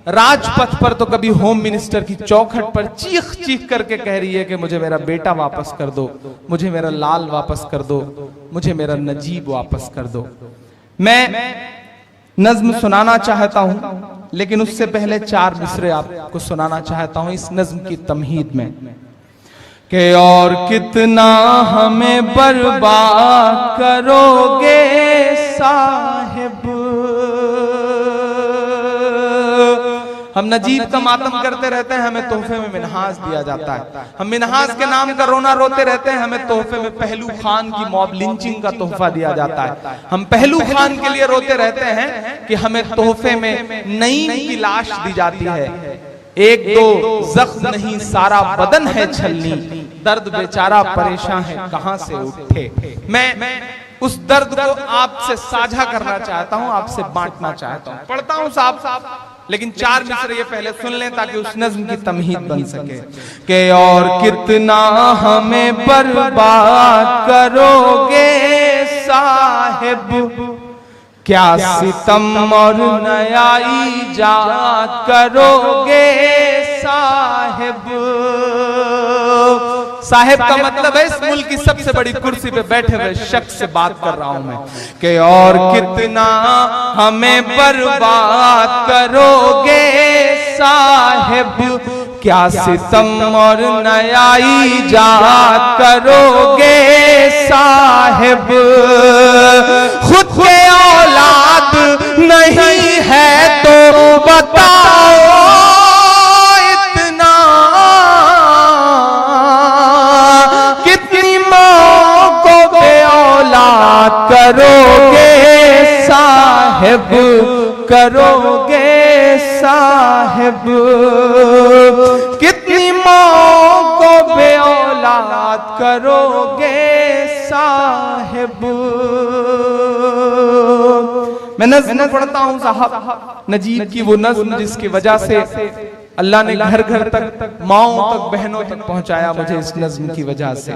राजपथ पर, तो कभी होम मिनिस्टर की चौखट पर चीख चीख करके कह रही है कि मुझे मेरा बेटा वापस कर दो, मुझे मेरा लाल वापस कर दो, मुझे मेरा नजीब वापस कर दो। मैं नज्म सुनाना चाहता हूं, लेकिन उससे पहले 4 मिसरे आपको सुनाना चाहता हूं इस नज्म की तमहीद में कि और कितना हमें बर्बाद करोगे साहिब। हम नजीब का मातम करते रहते हैं, हमें तोहफे में मिनहाज दिया जाता है। हम मिनहाज के नाम का रोना रोते रहते हैं, हमें तोहफे में पहलू खान की मॉब लिंचिंग का तोहफा दिया जाता है। हम पहलू खान के लिए रोते रहते हैं कि हमें तोहफे में नईम की लाश दी जाती है। एक दो जख्म नहीं सारा बदन है छलनी, दर्द बेचारा परेशान है कहां से उठे। मैं उस दर्द को आपसे साझा करना चाहता हूं, आपसे बांटना चाहता हूं। पढ़ता हूं साहब, लेकिन 4 मिसरे ये पहले सुन लें ताकि उस नज्म की तमहीद बन सके कि और कितना हमें बर्बाद करोगे साहिब, क्या सितम और नया ईजाद करोगे साहिब। साहिब का मतलब है इस मुल्क की सबसे बड़ी कुर्सी पे बैठे हुए शख्स से बात कर रहा हूं मैं कि और कितना हमें बर्बाद करोगे साहिब, क्या सितम और नया ईजाद करोगे साहिब। खुद के औलाद नहीं है तो बताओ इतना, कितनी माँ को बे औलाद करोगे साहिब, करोगे साहिब। कितनी माँ को बे औलाद करोगे साहिब। मैं नज़्म पढ़ता हूँ साहब, नजीब की वो नज़्म जिसकी वजह से अल्लाह ने घर घर तक, माओं तक, बहनों तक पहुंचाया मुझे इस नज़्म की वजह से।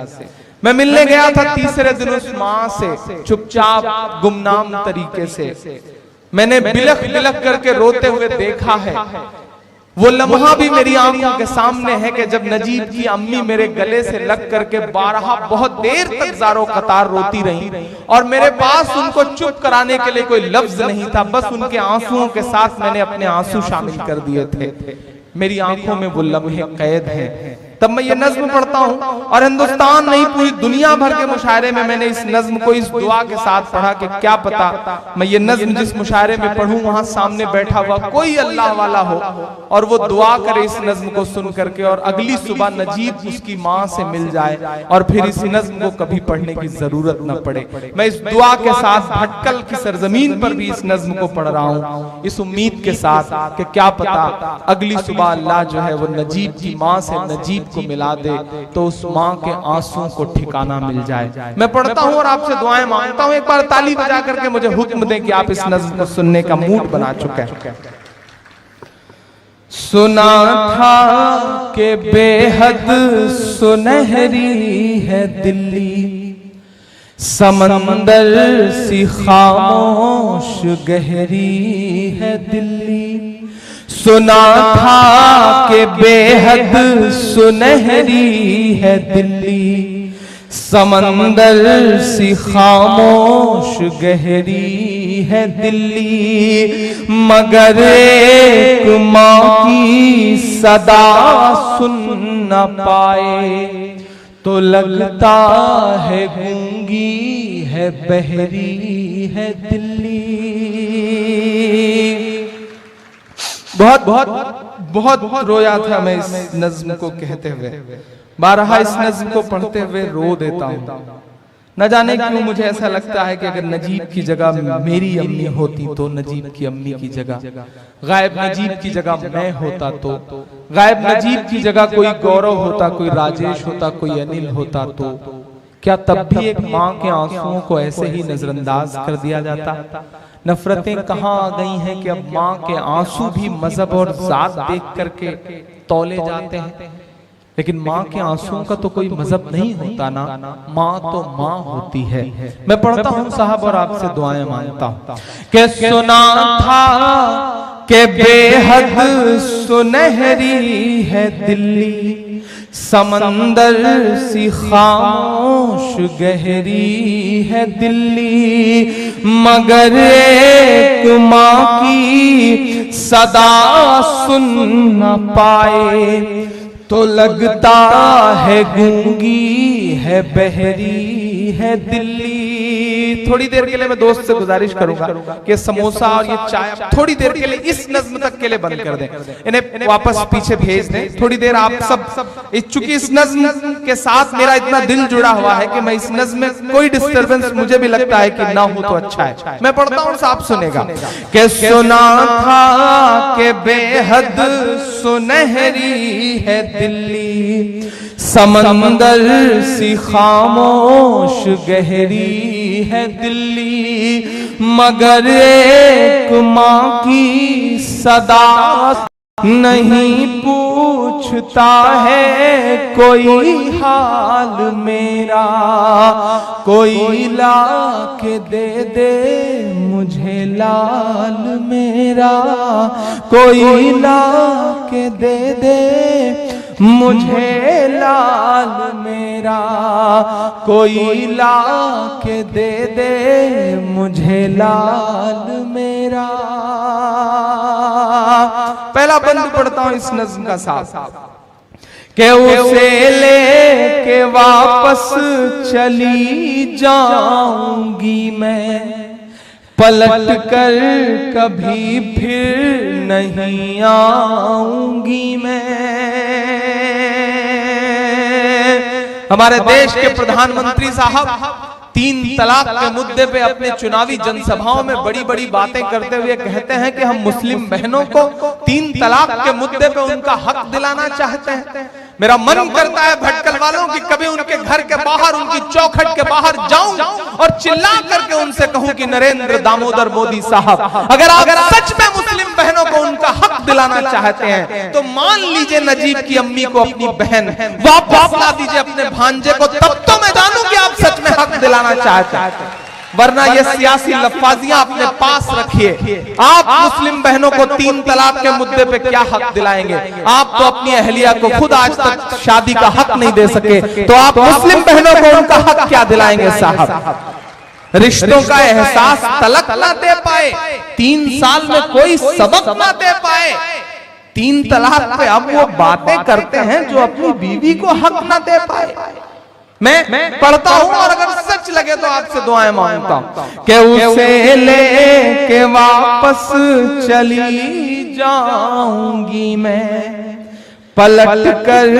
मैं मिलने गया था तीसरे दिन उस माँ से, चुपचाप गुमनाम तरीके से। मैंने बिलख बिलख करके रोते हुए देखा है। वो लम्हा भी मेरी आंखों के सामने है कि जब नजीब की अम्मी मेरे गले से लग करके बारहा बहुत देर तक ज़ारो कतार रोती रही और मेरे पास उनको चुप कराने के लिए कोई लफ्ज नहीं था, बस उनके आंसुओं के साथ मैंने अपने आंसू शामिल कर दिए थे। मेरी आंखों में वो लम्हे कैद हैं। तब मैं ये नज़्म पढ़ता हूँ और हिंदुस्तान नहीं पूरी दुनिया भर के मुशायरे में मैंने इस नज़्म को इस दुआ के साथ पढ़ा कि क्या पता मैं ये नज़्म जिस मुशायरे में पढ़ूं वहां सामने बैठा हुआ कोई अल्लाह वाला हो और वो दुआ करे इस नज़्म को सुन करके और अगली सुबह नजीब उसकी माँ से मिल जाए और फिर इस नज़्म को कभी पढ़ने की जरूरत न पड़े। मैं इस दुआ के साथ भटकल की सरजमीन पर भी इस नज़्म को पढ़ रहा हूँ, इस उम्मीद के साथ कि क्या पता अगली सुबह अल्लाह जो है वो नजीब की माँ से नजीब को मिला दे तो उस माँ के आंसुओं को ठिकाना मिल जाए। मैं पढ़ता हूँ और आपसे दुआएं मांगता हूँ। एक बार ताली बजा करके मुझे हुक्म दें कि आप इस नज़्म को सुनने का मूड बना चुके हैं। सुना था कि बेहद सुनहरी है दिल्ली, समंदर सी खामोश गहरी है दिल्ली। सुना था कि बेहद सुनहरी है दिल्ली, समंदर सी खामोश गहरी है दिल्ली। मगर एक माँ की सदा सुन न पाए तो लगता है गूंगी है बहरी है दिल्ली। बहुत बहुत बहुत बहुत रोया था मैं इस नज़्म को कहते हुए, बारहा इस नज़्म को पढ़ते हुए रो देता हूँ। न जाने क्यों मुझे ऐसा लगता है कि अगर नजीब की जगह मेरी अम्मी होती तो नजीब की अम्मी की जगह, गायब नजीब की जगह मैं होता तो, गायब नजीब की जगह कोई गौरव होता, कोई राजेश होता, कोई अनिल होता तो क्या तब भी एक माँ के आंसुओं को ऐसे ही नजरअंदाज कर दिया जाता? नफरतें कहाँ आ गई हैं कि अब माँ के आंसू भी मजहब और जात देख करके तौले जाते हैं। लेकिन माँ के आंसुओं का तो कोई मजहब नहीं होता ना, माँ तो माँ होती है। मैं पढ़ता हूँ साहब और आपसे दुआएं मांगता हूँ कि सुना था कि बेहद सुनहरी है दिल्ली, समंदर सी खामोश गहरी है दिल्ली। मगर एक माँ की सदा सुन न पाए तो लगता है गूंगी है बहरी है दिल्ली। थोड़ी देर के लिए मैं दोस्त से गुजारिश करूंगा कि समोसा और ये चाय थोड़ी देर के लिए इस नज़्म तक के लिए बंद कर दें, इन्हें वापस पीछे भेज दें। थोड़ी देर आप सब, चूंकि इस नज़्म के साथ मेरा इतना दिल जुड़ा हुआ है कि मैं इस नज़्म में कोई डिस्टर्बेंस मुझे भी लगता है कि ना हो तो अच्छा है। मैं पढ़ता हूँ आप सुनेगा कि सुना था कि बेहद सुनहरी है दिल्ली, समंदर सी खामोश गहरी है दिल्ली। मगर एक माँ की सदा नहीं पूछता है कोई हाल मेरा, कोई ला के दे दे मुझे लाल मेरा, कोई ला के दे दे मुझे लाल मेरा, कोई ला के दे दे मुझे लाल मेरा। पहला बंद पढ़ता हूं इस नज़्म का साथ कि उसे लेके वापस चली जाऊंगी मैं, पलट कर कभी फिर नहीं आऊंगी मैं। हमारे देश के प्रधानमंत्री साहब 3 तलाक के मुद्दे पे अपने चुनावी जनसभाओं में बड़ी बड़ी बातें करते हुए कहते हैं कि हम मुस्लिम बहनों को 3 तलाक के मुद्दे पे उनका हक दिलाना चाहते हैं। मेरा मन करता है भटकल वालों की कभी उनके घर के बाहर, उनकी चौखट के बाहर जाऊं और चिल्ला करके उनसे कहूं कि नरेंद्र दामोदर मोदी साहब, अगर आप सच में मुस्लिम बहनों को उनका हक दिलाना चाहते हैं तो मान लीजिए नजीब की अम्मी को अपनी बहन वापस ला दीजिए अपने भांजे को, तब तो मैं जानूं कि आप सच में हक दिलाना चाहते हैं। वरना ये सियासी लफ्फाजियां अपने पास रखिए। आप मुस्लिम बहनों को 3 तलाक के मुद्दे पे क्या हक दिलाएंगे? आप तो अपनी अहलिया को खुद आज तक शादी का हक नहीं दे सके, तो आप मुस्लिम बहनों को उनका हक क्या दिलाएंगे साहब? रिश्तों का एहसास तलक ना दे पाए, 3 साल में कोई सबक ना दे पाए, 3 तलाक पे अब वो बातें करते हैं जो अपनी बीवी को हक ना दे पाए। मैं पढ़ता हूं और अगर सच लगे तो आपसे दुआएं मांगता हूं कि उसे लेके वापस चली जाऊंगी मैं, पलट कर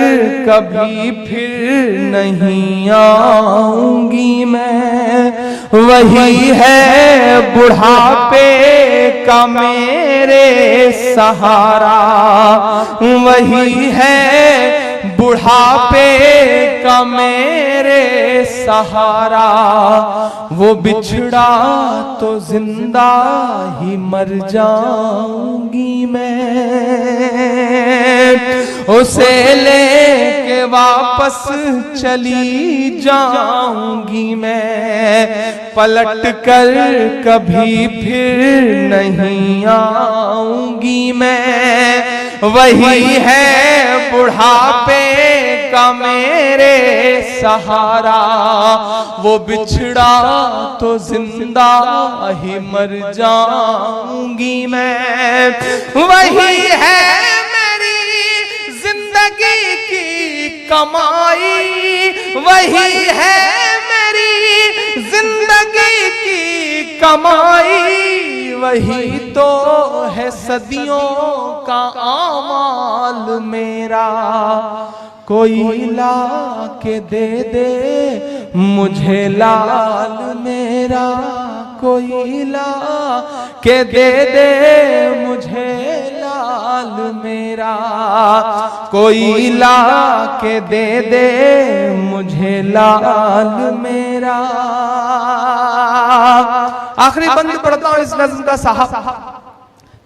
कभी फिर नहीं आऊंगी मैं। वही है बुढ़ापे का मेरे सहारा, वही है बुढ़ापे का मेरे सहारा। वो बिछड़ा तो जिंदा ही मर जाऊंगी मैं, उसे लेके वापस चली जाऊंगी मैं, पलट कर कभी फिर नहीं आऊंगी मैं। वही है बुढ़ापे का मेरे सहारा, वो बिछड़ा तो जिंदा ही मर जाऊंगी मैं। वही है मेरी जिंदगी की कमाई, वही है मेरी जिंदगी की कमाई, वही तो है सदियों का आमाल मेरा। कोई ला के दे दे मुझे लाल मेरा, कोई ला के दे दे मुझे लाल मेरा, कोई ला के दे दे मुझे लाल मेरा। आखिरी बंद पढ़ता हूं इस नज़्म का साहब।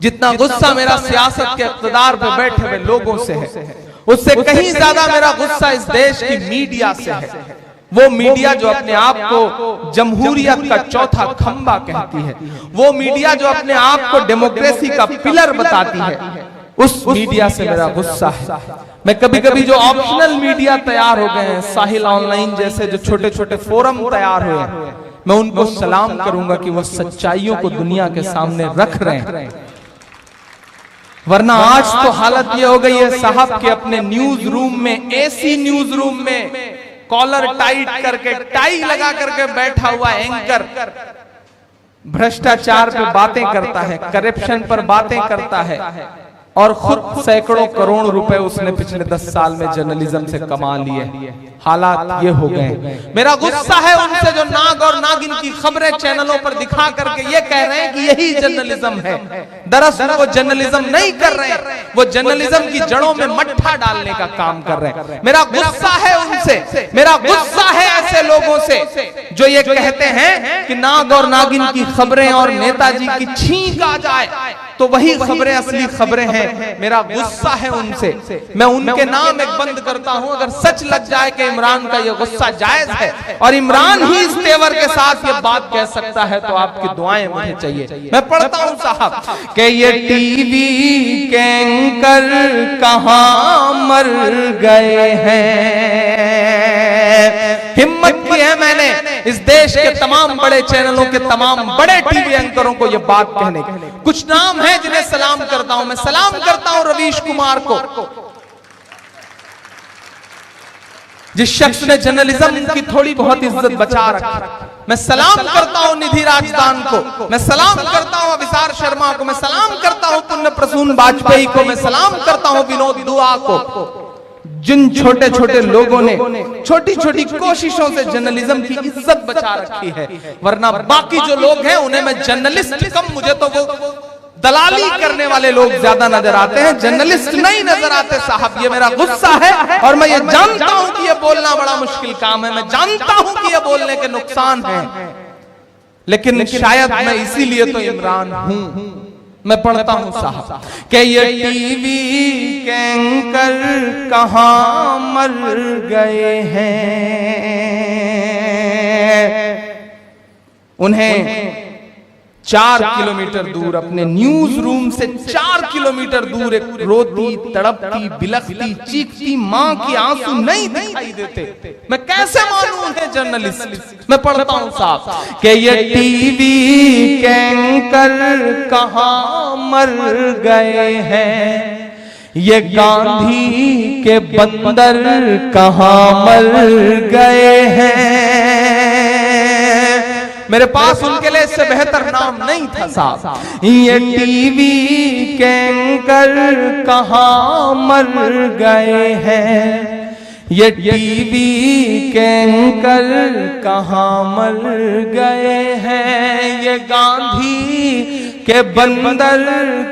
जितना गुस्सा मेरा सियासत के इक़्तिदार पे बैठे हुए लोगों से है, उससे कहीं ज्यादा मेरा गुस्सा इस देश की मीडिया से है। वो मीडिया जो अपने आप को जमहूरियत का चौथा खंबा कहती है, वो मीडिया जो अपने आप को डेमोक्रेसी का पिलर बताती है, उस मीडिया से मेरा गुस्सा है। मैं कभी कभी जो ऑप्शनल मीडिया तैयार हो गए हैं, साहिल ऑनलाइन जैसे जो छोटे छोटे फोरम तैयार हुए हैं, मैं उनको सलाम करूंगा कि वो सच्चाइयों को दुनिया के सामने रख रहे हैं। वरना आज तो हालत ये हो गई है साहब कि अपने न्यूज रूम में, एसी न्यूज रूम में कॉलर टाइट करके, टाई लगा करके बैठा हुआ एंकर भ्रष्टाचार पे बातें करता है, करप्शन पर बातें करता है, और खुद सैकड़ों करोड़ रुपए उसने पिछले 10 साल में जर्नलिज्म से कमा लिए। हालात ये हो गए। मेरा गुस्सा है उनसे जो नाग और नागिन की खबरें चैनलों पर दिखा करके ये कह रहे हैं कि यही जर्नलिज्म है। दरअसल वो जर्नलिज्म नहीं कर रहे हैं, वो जर्नलिज्म की जड़ों में मट्ठा डालने का काम कर रहे हैं। मेरा गुस्सा है उनसे, मेरा गुस्सा है ऐसे लोगों से जो ये कहते हैं कि नाग और नागिन की खबरें और नेताजी की छींक आ जाए तो वही खबरें असली खबरें हैं। मेरा गुस्सा है उनसे। मैं उनके नाम एक बंद करता हूं। अगर सच लग जाए कि इमरान का ये गुस्सा जायज है और इमरान ही इस तेवर के साथ ये बात कह सकता है तो आपकी दुआएं मुझे चाहिए। मैं पढ़ता हूं साहब कि ये टीवी के एंकर कहां मर गए हैं। हिम्मत की है मैंने इस देश के तमाम बड़े चैनलों के तमाम बड़े टीवी एंकरों को यह बात कहने की। कुछ नाम है जिन्हें सलाम करता हूं। मैं सलाम करता हूं रवीश कुमार को, जिस शख्स ने जर्नलिज्म की थोड़ी बहुत इज्जत बचा रखी। मैं सलाम करता हूं निधि राजदान को, मैं सलाम करता हूं अभिसार शर्मा को, मैं सलाम करता हूं पुण्य प्रसून वाजपेयी को, मैं सलाम करता हूं विनोद दुआ को। जिन छोटे छोटे लोगों ने छोटी छोटी कोशिशों से जर्नलिज्म की इज्जत बचा रखी है, वरना बाकी जो लोग हैं उन्हें मैं जर्नलिस्ट कम, मुझे तो वो दलाली करने वाले लोग ज्यादा नजर आते हैं, जर्नलिस्ट नहीं नजर आते साहब। ये मेरा गुस्सा है और मैं ये जानता हूं कि ये बोलना बड़ा मुश्किल काम है, मैं जानता हूं कि ये बोलने के नुकसान हैं, लेकिन शायद मैं इसीलिए तो इमरान हूं। मैं पढ़ता हूं साहब कि ये टीवी के एंकर कहां मर गए हैं, उन्हें 4 किलोमीटर दूर अपने न्यूज रूम से 4 किलोमीटर दूर एक रोती तड़पती बिलखती चीखती मां की आंसू नहीं दिखाई देते। मैं कैसे मानूं उन्हें जर्नलिस्ट। मैं पढ़ता हूं साहब कि ये टीवी के एंकर कहां मर गए हैं, ये गांधी के बंदर कहां मर गए हैं। मेरे पास उनके लिए इससे बेहतर नाम नहीं था साहब। ये टीवी के एंकर कहां मर गए हैं, ये टीवी के एंकर कहां मर गए हैं, ये गांधी के बंदर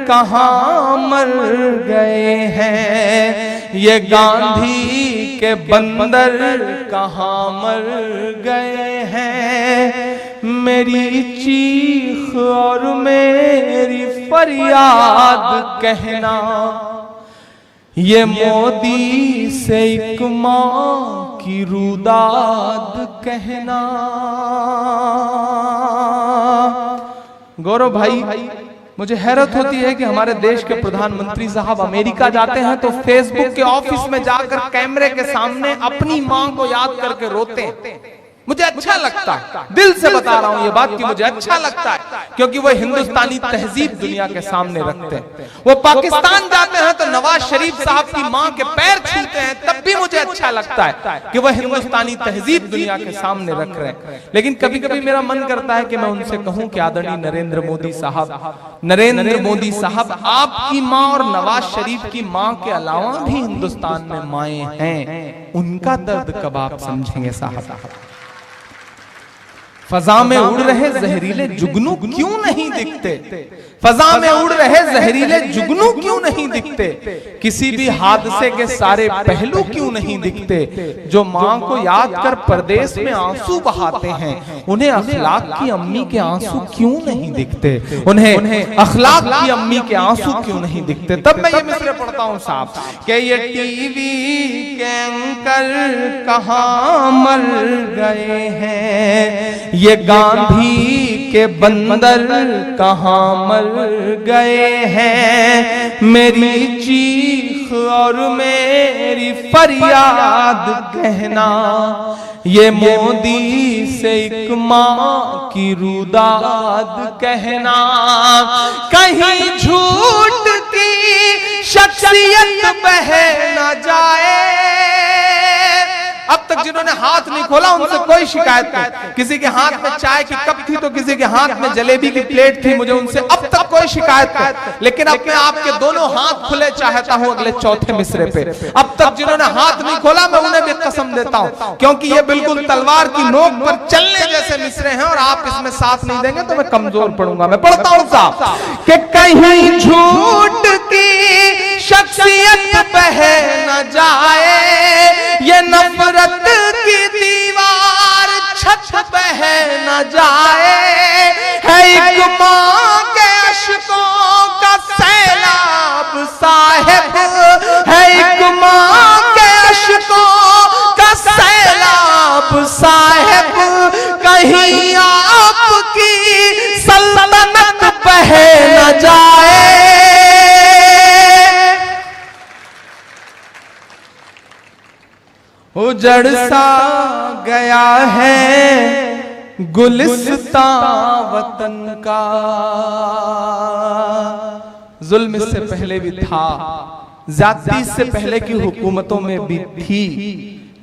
कहां मर गए हैं, ये गांधी के बंदर कहां मर गए हैं। मेरी चीख और मेरी फरियाद कहना, ये मोदी से एक मां की रुदाद कहना। गौरव भाई, मुझे हैरत होती है कि हमारे देश के प्रधानमंत्री साहब अमेरिका जाते हैं तो फेसबुक के ऑफिस में जाकर कैमरे के सामने अपनी मां को याद करके रोते हैं। मुझे अच्छा लगता है, दिल से बता रहा हूं ये बात कि मुझे अच्छा लगता है, क्योंकि वो हिंदुस्तानी तहजीब दुनिया के सामने रखते हैं। वो पाकिस्तान जाते हैं तो नवाज शरीफ साहब की मां के पैर छूते हैं, तब भी मुझे अच्छा लगता है कि वह हिंदुस्तानी तहजीब दुनिया के सामने रख रहे हैं। लेकिन कभी कभी मेरा मन करता है कि मैं उनसे कहूं कि आदरणीय नरेंद्र मोदी साहब, आपकी मां और नवाज शरीफ की मां के अलावा भी हिंदुस्तान में माएं हैं, उनका दर्द कब आप समझेंगे साहब? फजा में उड़ रहे जहरीले जुगनू क्यों नहीं दिखते? फजा में उड़ रहे जहरीले जुगनू क्यों नहीं दिखते? किसी भी हादसे के सारे पहलू क्यों नहीं दिखते? जो मां को याद कर परदेश में आंसू बहाते हैं, उन्हें अखलाक की अम्मी के आंसू क्यों नहीं दिखते? उन्हें अखलाक की अम्मी के आंसू क्यों नहीं दिखते? तब मैं ये मिसरे पढ़ता हूं साहब कि ये टीवी के एंकर कहां मर गए हैं, ये गांधी के बंदर कहां मर गए हैं। मेरी चीख और मेरी फरियाद कहना, ये मोदी से एक मां की रुदाद कहना। कहीं झूठ की शख्सियत बह न जाए। अब तक जिन्होंने हाथ नहीं खोला उनसे कोई शिकायत नहीं। किसी के हाथ में चाय की कप थी तो किसी के हाथ में जलेबी की प्लेट थी, मुझे उनसे अब तक कोई शिकायत नहीं। लेकिन अब मैं आपके दोनों हाथ खुले चाहता हूं अगले चौथे मिसरे पे। अब तक जिन्होंने हाथ नहीं खोला मैं उन्हें भी कसम देता हूं, क्योंकि ये बिल्कुल तलवार की नोक पर चलने जैसे मिसरे हैं और आप इसमें साथ नहीं देंगे तो मैं कमजोर पड़ूंगा। मैं पढ़ता हूं साहब कि कहीं झूठ की शख्सियत बह न जाए, ये नफरत की दीवार छत बह न जाए। है एक मां के अश्कों का सैलाब साहिब, है एक मां के अश्कों का सैलाब साहिब। कहीं आपकी सल्तनत बह न जाए। उजड़ सा गया है गुलिस्तां वतन का। जुल्म इससे पहले भी था, ज्यादती इससे पहले की हुकूमतों में भी थी,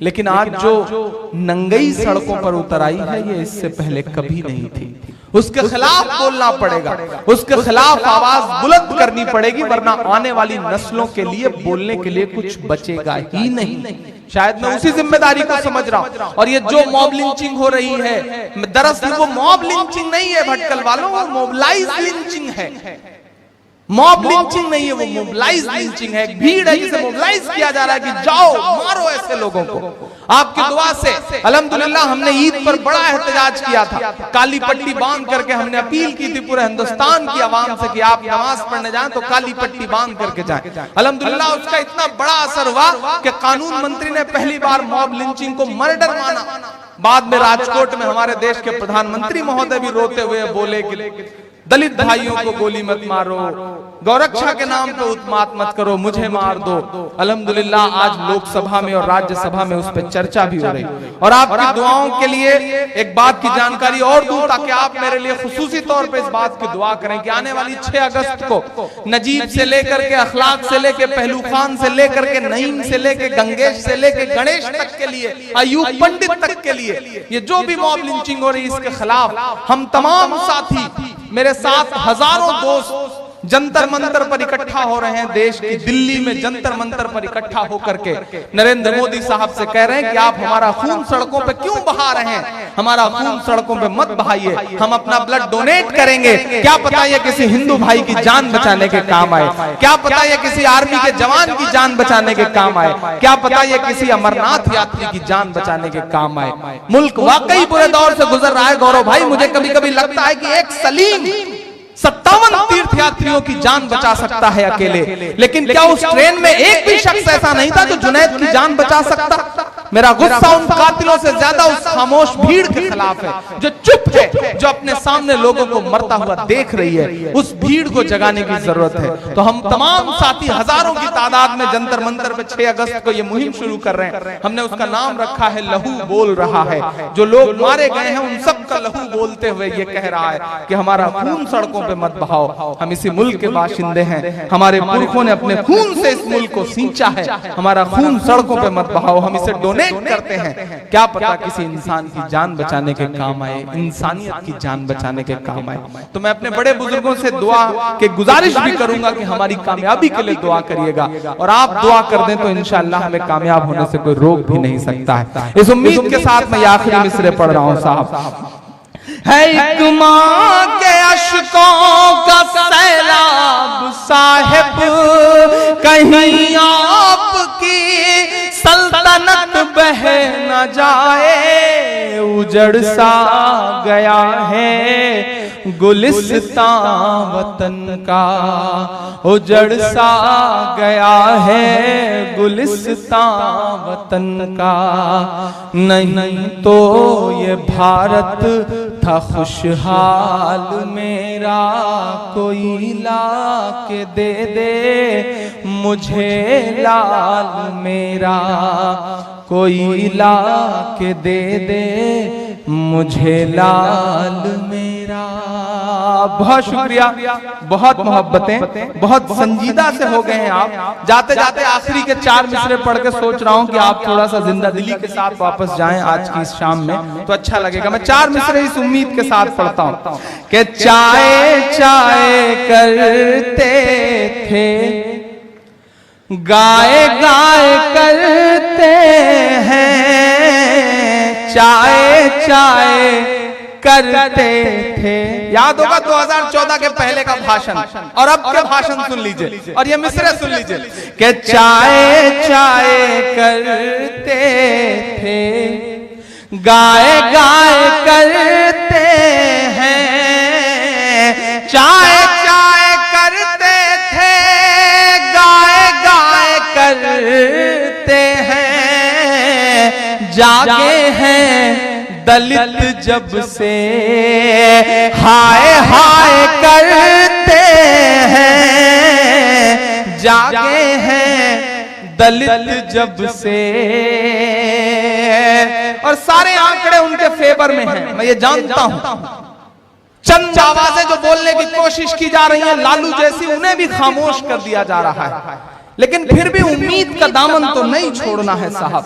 लेकिन आज जो नंगई सड़कों पर उतर आई है ये इससे पहले कभी नहीं थी। उसके खिलाफ बोलना पड़ेगा, उसके खिलाफ आवाज बुलंद करनी पड़ेगी, वरना आने वाली नस्लों के लिए बोलने के लिए कुछ बचेगा ही नहीं। शायद मैं उसी जिम्मेदारी को समझ रहा हूं। और ये जो मॉब लिंचिंग हो रही है, दरअसल वो मॉब लिंचिंग नहीं है भटकल वालों, वो मोबलाइज लिंचिंग है। मॉब लिंचिंग नहीं है, वो मोबिलाइज लिंचिंग है। भीड़ है जिसे मोबिलाइज किया जा रहा है कि जाओ मारो ऐसे लोगों को। आपकी दुआ से अल्हम्दुलिल्लाह हमने ईद पर बड़ा एहतजाज किया था, काली पट्टी बांध करके हमने अपील की थी पूरे हिंदुस्तान की आवाम से कि आप नमाज पढ़ने जाएं तो काली पट्टी बांध करके जाएं। अल्हम्दुलिल्लाह उसका इतना बड़ा असर हुआ कि कानून मंत्री ने पहली बार मॉब लिंचिंग को मर्डर माना। बाद में राजकोट में हमारे देश के प्रधानमंत्री महोदय भी रोते हुए बोले कि दलित भाइयों को गोली मत मारो, गौरक्षा के नाम पे उत्मात मत करो, मुझे मार दो। अल्हम्दुलिल्लाह आज लोकसभा में और राज्यसभा में उस पर चर्चा भी हो रही। और आपकी दुआओं के लिए एक बात की जानकारी और दूं ताकि आप मेरे लिए खुसूसी तौर पे इस बात की दुआ करें कि आने वाली 6 अगस्त को नजीब से लेकर के, अखलाक से लेकर, पहलू खान से लेकर के, नईम से लेकर, गंगेश से लेकर गणेश तक के लिए, अयूब पंडित तक के लिए, ये जो भी मॉब लिंचिंग हो रही है इसके खिलाफ हम तमाम साथी, मेरे साथ हजारों दोस्त जंतर मंतर पर इकट्ठा हो रहे हैं। देश की दिल्ली में जंतर मंतर पर इकट्ठा होकर के नरेंद्र मोदी साहब से कह रहे हैं कि आप हमारा खून सड़कों पे क्यों बहा रहे हैं, हमारा खून सड़कों पे मत बहाइए, हम अपना ब्लड डोनेट करेंगे। क्या पता ये किसी हिंदू भाई की जान बचाने के काम आए, क्या पता ये किसी आर्मी के जवान की जान बचाने के काम आए, क्या पता ये किसी अमरनाथ यात्री की जान बचाने के काम आए। मुल्क वाकई बुरे दौर से गुजर रहा है गौरव भाई। मुझे कभी कभी लगता है कि एक सलीम 57 तीर्थयात्रियों की जान बचा सकता है अकेले, लेकिन क्या उस ट्रेन में एक भी शख्स ऐसा नहीं था जो जुनैद की जान बचा सकता? मेरा गुस्सा उन कातिलों से ज्यादा उस खामोश भीड़ के खिलाफ है जो चुप है, जो अपने सामने लोगों को मरता हुआ देख रही है। उस भीड़ को जगाने की जरूरत है। तो हम तमाम साथी हजारों की तादाद में जंतर मंतर पे 6 अगस्त को ये मुहिम शुरू कर रहे हैं। हमने उसका नाम रखा है लहू बोल रहा है। जो लोग मारे गए हैं उन सब का लहू बोलते हुए ये कह रहा है कि हमारा खून सड़कों पे मत बहाओ। हम इसी मुल्क के बाशिंदे हैं, हमारे पुरखों ने अपने खून से इस मुल्क को सींचा है, हमारा खून सड़कों पे मत बहाओ। हम इसे डोनेट करते हैं, क्या पता किसी इंसान की जान बचाने के काम आए, इंसानियत की जान बचाने के काम आए। तो मैं अपने बड़े बुजुर्गों से दुआ के गुजारिश भी करूंगा कि हमारी कामयाबी के लिए दुआ करिएगा, और आप दुआ कर दें तो इंशाअल्लाह हमें कामयाब होने से कोई रोक भी नहीं सकता है। इस उम्मीद के साथ मैं आखिरी मिसरे पढ़ रहा हूं साहब। है एक माँ के अश्कों का सैलाब साहिब, कहीं आपकी सल्तनत बह न जाए। उजड़ सा गया है गुलिस्तां वतन का, उजड़ सा गया है गुलिस्तां वतन का। नहीं तो ये भारत था खुशहाल मेरा, कोई ला के दे दे मुझे लाल मेरा, कोई ला के दे दे मुझे लाल मेरा। बहुत शुक्रिया, बहुत मोहब्बतें, बहुत संजीदा से हो गए हैं आप। जाते जाते आखिरी के 4 मिसरे पढ़ के सोच रहा हूं कि आप थोड़ा सा जिंदा दिली के साथ वापस जाएं आज की इस शाम में, तो अच्छा लगेगा। मैं 4 मिसरे इस उम्मीद के साथ पढ़ता हूं कि चाय चाय करते थे, गाय गाय करते हैं, चाय चाय करते थे। याद होगा 2014 के पहले का भाषण और अब के भाषण सुन लीजिए, और ये मिसरे सुन लीजिए कि चाय चाय करते थे, गाय गाय करते हैं, चाय चाय करते थे, गाय गाय करते हैं। जागे हैं दलित जब से, हाय हाय करते हैं। जागे हैं दलित जब से, और सारे आंकड़े उनके फेवर में हैं, मैं ये जानता हूं। चंद आवाजें जो बोलने की कोशिश की जा रही हैं लालू जैसी, उन्हें भी खामोश कर दिया जा रहा है, लेकिन फिर भी उम्मीद का दामन तो नहीं छोड़ना है साहब।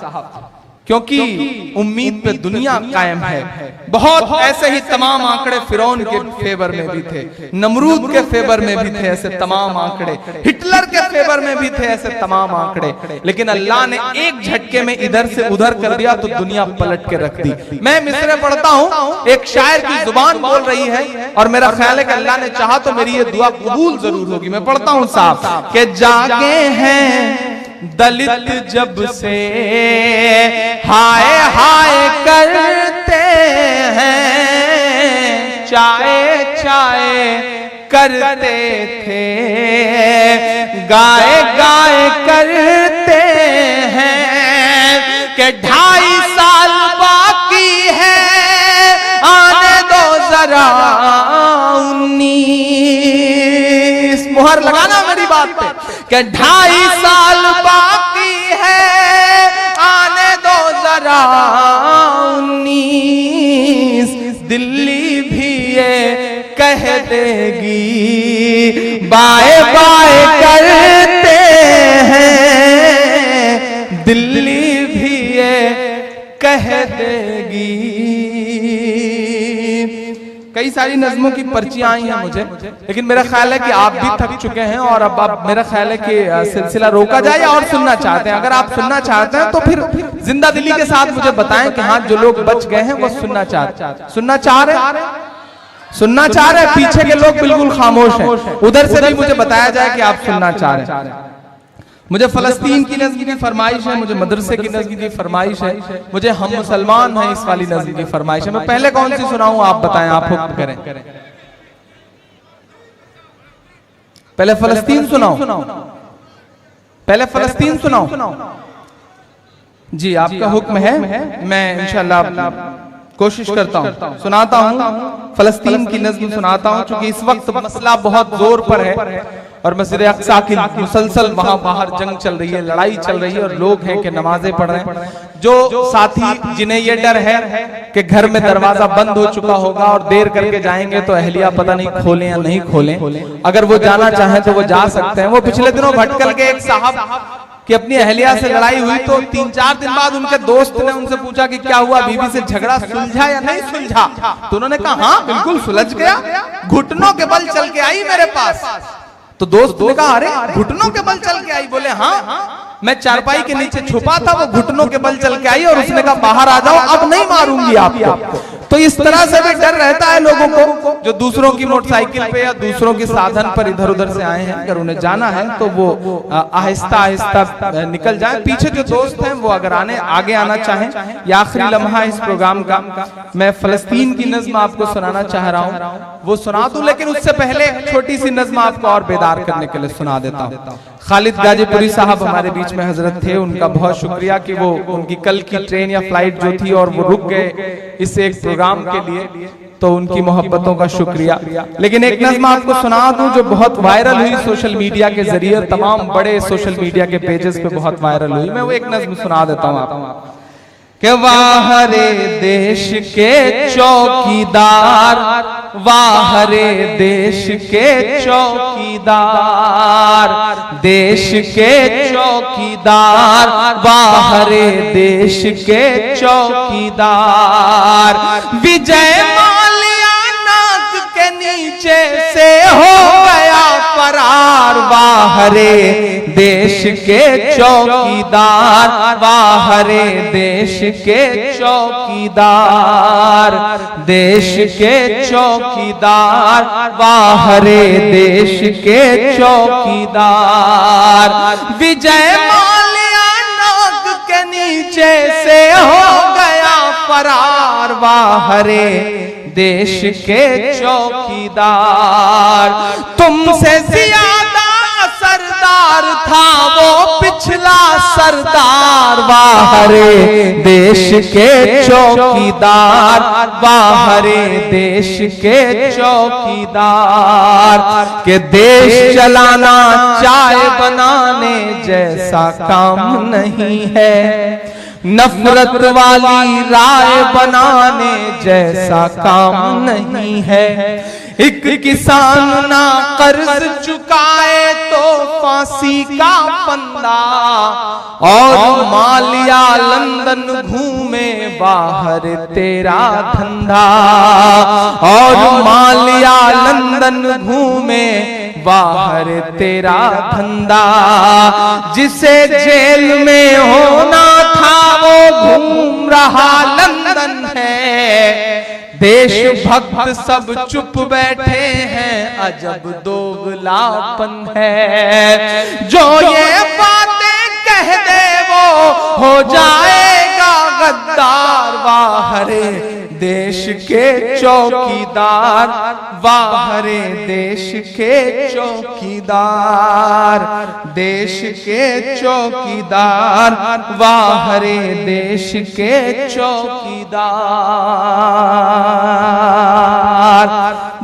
क्योंकि उम्मीद पे दुनिया कायम है। बहुत ऐसे ही तमाम आंकड़े फिरौन के फेवर में भी थे, नमरूद के फेवर में भी थे ऐसे तमाम आंकड़े, हिटलर के फेवर में भी थे ऐसे तमाम आंकड़े, लेकिन अल्लाह ने एक झटके में इधर से उधर कर दिया तो दुनिया पलट के रख दी। मैं मिसरे पढ़ता हूँ, एक शायर की जुबान बोल रही है और मेरा ख्याल है कि अल्लाह ने चाहा तो मेरी ये दुआ कबूल जरूर होगी। मैं पढ़ता हूँ साहब कि जागे हैं दलित जब से हाय हाय करते हैं, चाय चाय करते थे, गाय गाय करते हैं कि 2.5 साल बाकी है, आने दो जरा 19। मुहर लगाना मेरी बात पे कि 2.5 साल बाकी है, आने दो जरा 19। दिल्ली भी ये कह देगी बाय बाय करते हैं, दिल्ली भी ये कह देगी। कई सारी नज़मों की पर्चियां आई हैं मुझे, लेकिन मेरा ख्याल है कि आप भी थक चुके हैं और अब आप मेरा ख्याल है कि सिलसिला रोका जाए या और सुनना चाहते हैं। अगर आप सुनना चाहते हैं तो फिर जिंदा दिली के साथ मुझे बताएं कि हाँ जो लोग बच गए हैं वो सुनना चाह रहे सुनना चाह रहे हैं। पीछे के लोग बिल्कुल खामोश हैं, उधर से भी मुझे बताया जाए कि आप सुनना चाह रहे हैं। मुझे फलस्तीन की नज़्म की फरमाइश है, मुझे मदरसे की नज़्म की फरमाइश है, मुझे हम मुसलमान हैं इस वाली नज़्म की फरमाइश है। मैं पहले कौन सी सुनाऊं आप बताएं, आप हुक्म करें। पहले फलस्तीन सुनाऊं, पहले फलस्तीन सुनाऊं? जी आपका हुक्म है, मैं इंशाअल्लाह कोशिश करता हूँ, सुनाता हूँ फलस्तीन की नज़्म सुनाता हूँ। चूंकि इस वक्त मसला बहुत जोर पर है और मस्जिद अक्सा की मुसलसल वहां बाहर जंग चल रही है, लड़ाई चल रही है और लोग हैं कि नमाजें पढ़ रहे हैं। जो साथी जिन्हें ये डर है कि घर में दरवाजा बंद हो चुका होगा और देर करके जाएंगे तो अहलिया पता नहीं खोलें या नहीं खोलें, अगर वो जाना चाहें तो वो जा सकते हैं। वो पिछले दिनों भटकल के एक साहब कि अपनी अहलिया से लड़ाई हुई तो 3-4 दिन बाद उनके दोस्त ने उनसे पूछा कि क्या हुआ, बीवी से झगड़ा सुलझा या नहीं सुलझा? तो उन्होंने कहा हाँ बिल्कुल सुलझ गया, घुटनों के बल चल के आई मेरे पास। तो दोस्त ने कहा अरे घुटनों के बल चल के आई? बोले हाँ, मैं चारपाई के नीचे छुपा था, वो घुटनों के बल चल के आई और उसने कहा बाहर आ जाओ, अब नहीं मारूंगी आपको। तो इस तरह से भी डर रहता है लोगों को जो दूसरों की मोटरसाइकिल पे या दूसरों के साधन पर इधर उधर से आए हैं। अगर उन्हें जाना है तो वो आहिस्ता आहिस्ता निकल जाए। पीछे जो दोस्त हैं वो अगर आगे आना चाहें, या आखिरी लम्हा इस प्रोग्राम का मैं फलस्तीन की नज़्म आपको सुनाना चाह रहा हूँ, वो सुना दूं। लेकिन उससे पहले एक छोटी सी नज़्म आपको और बेदार करने के लिए सुना देता हूँ। खालिद गाजीपुरी साहब हमारे बीच में हजरत थे, उनका बहुत शुक्रिया कि वो उनकी कल की ट्रेन या फ्लाइट जो थी और वो रुक गए इस एक प्रोग्राम के लिए, तो उनकी मोहब्बतों का शुक्रिया। लेकिन एक नज़्म आपको सुना दूं जो बहुत वायरल हुई सोशल मीडिया के जरिए, तमाम बड़े सोशल मीडिया के पेजेस पे बहुत वायरल हुई। मैं वो एक नज़्म सुना देता हूँ आपको कि वाह रे देश के चौकीदार, वाह रे देश के चौकीदार, देश के चौकीदार, वाह रे देश के चौकीदार। विजय माल्या नाक के नीचे से हो गया फरार, वाह रे देश के चौकीदार, वाह रे देश के चौकीदार, देश के चौकीदार, वाह रे देश के चौकीदार। विजय माल्या नाक के नीचे से हो गया फरार, वाह रे देश के चौकीदार। तुमसे ज्यादा सरदार था वो पिछला सरदार, वाह रे देश के चौकीदार, वाह रे देश के चौकीदार। के देश चलाना चाय बनाने जैसा काम नहीं है, नफरत वाली राय बनाने जैसा काम नहीं है। एक किसान ना कर्ज चुकाए तो फांसी का फंदा, और मालिया लंदन घूमे बाहर तेरा धंधा, और मालिया लंदन घूमे बाहर तेरा धंधा। जिसे जेल में होना था वो घूम रहा लंदन है, देशभक्त सब चुप बैठे हैं, अजब दोगलापन है। जो ये बातें कह दे वो हो जाएगा गद्दार, बाहरे देश के चौकीदार, बाहरे देश के चौकीदार, देश के चौकीदार, बाहरे देश के चौकीदार।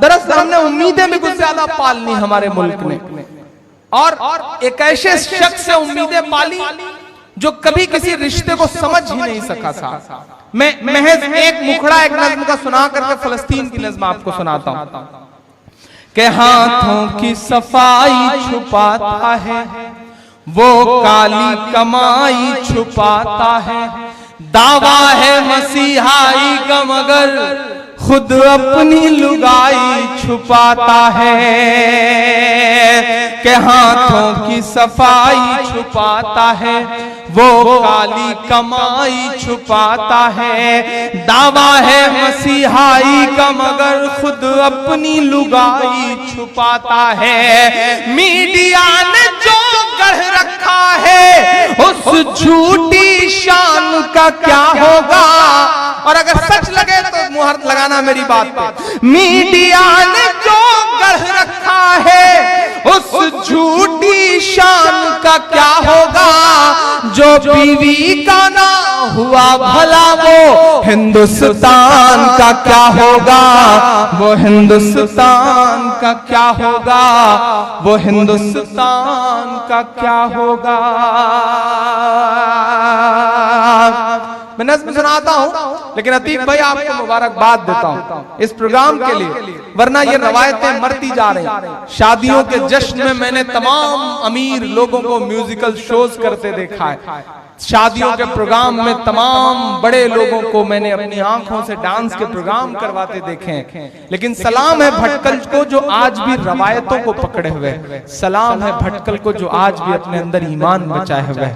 दरअसल हमने उम्मीदें भी कुछ ज्यादा पालनी हमारे मुल्क ने, और एक ऐसे शख्स से उम्मीदें पाली जो कभी किसी रिश्ते को समझ ही नहीं सका था। मैं महज एक मुखड़ा एक नज्म का सुना करके फलस्तीन की नज्म आपको सुनाता हूं कि हाथों की सफाई छुपाता है, वो काली कमाई छुपाता है, दावा है मसीहाई का मगर खुद अपनी लुगाई छुपाता है। के हाथों की सफाई छुपाता है, वो काली कमाई छुपाता है, दावा है मसीहाई का मगर खुद अपनी लुगाई छुपाता है। मीडिया ने जो गढ़ रखा है उस झूठी शान का क्या होगा, और अगर सच लगे तो मुहर लगाना मेरी बात पे। मीडिया ने जो गढ़ रखा है उस झूठी शान का क्या होगा, जो बीवी का ना हुआ भला वो हिंदुस्तान का क्या होगा, वो हिंदुस्तान का क्या होगा, वो हिंदुस्तान का क्या होगा। मैं नज़्म सुनाता हूं, लेकिन अतीक भाई आपको मुबारकबाद देता हूं इस प्रोग्राम के लिए, वरना ये रवायतें मरती जा रही। शादियों के जश्न में मैंने तमाम अमीर लोगों को म्यूजिकल शोज करते देखा है, शादियों के प्रोग्राम में तमाम बड़े लोगों को मैंने अपनी आंखों से डांस के प्रोग्राम करवाते देखे हैं। लेकिन सलाम है भटकल को जो आज भी रवायतों को पकड़े हुए, सलाम है भटकल को जो आज भी अपने अंदर ईमान बचाए हुए।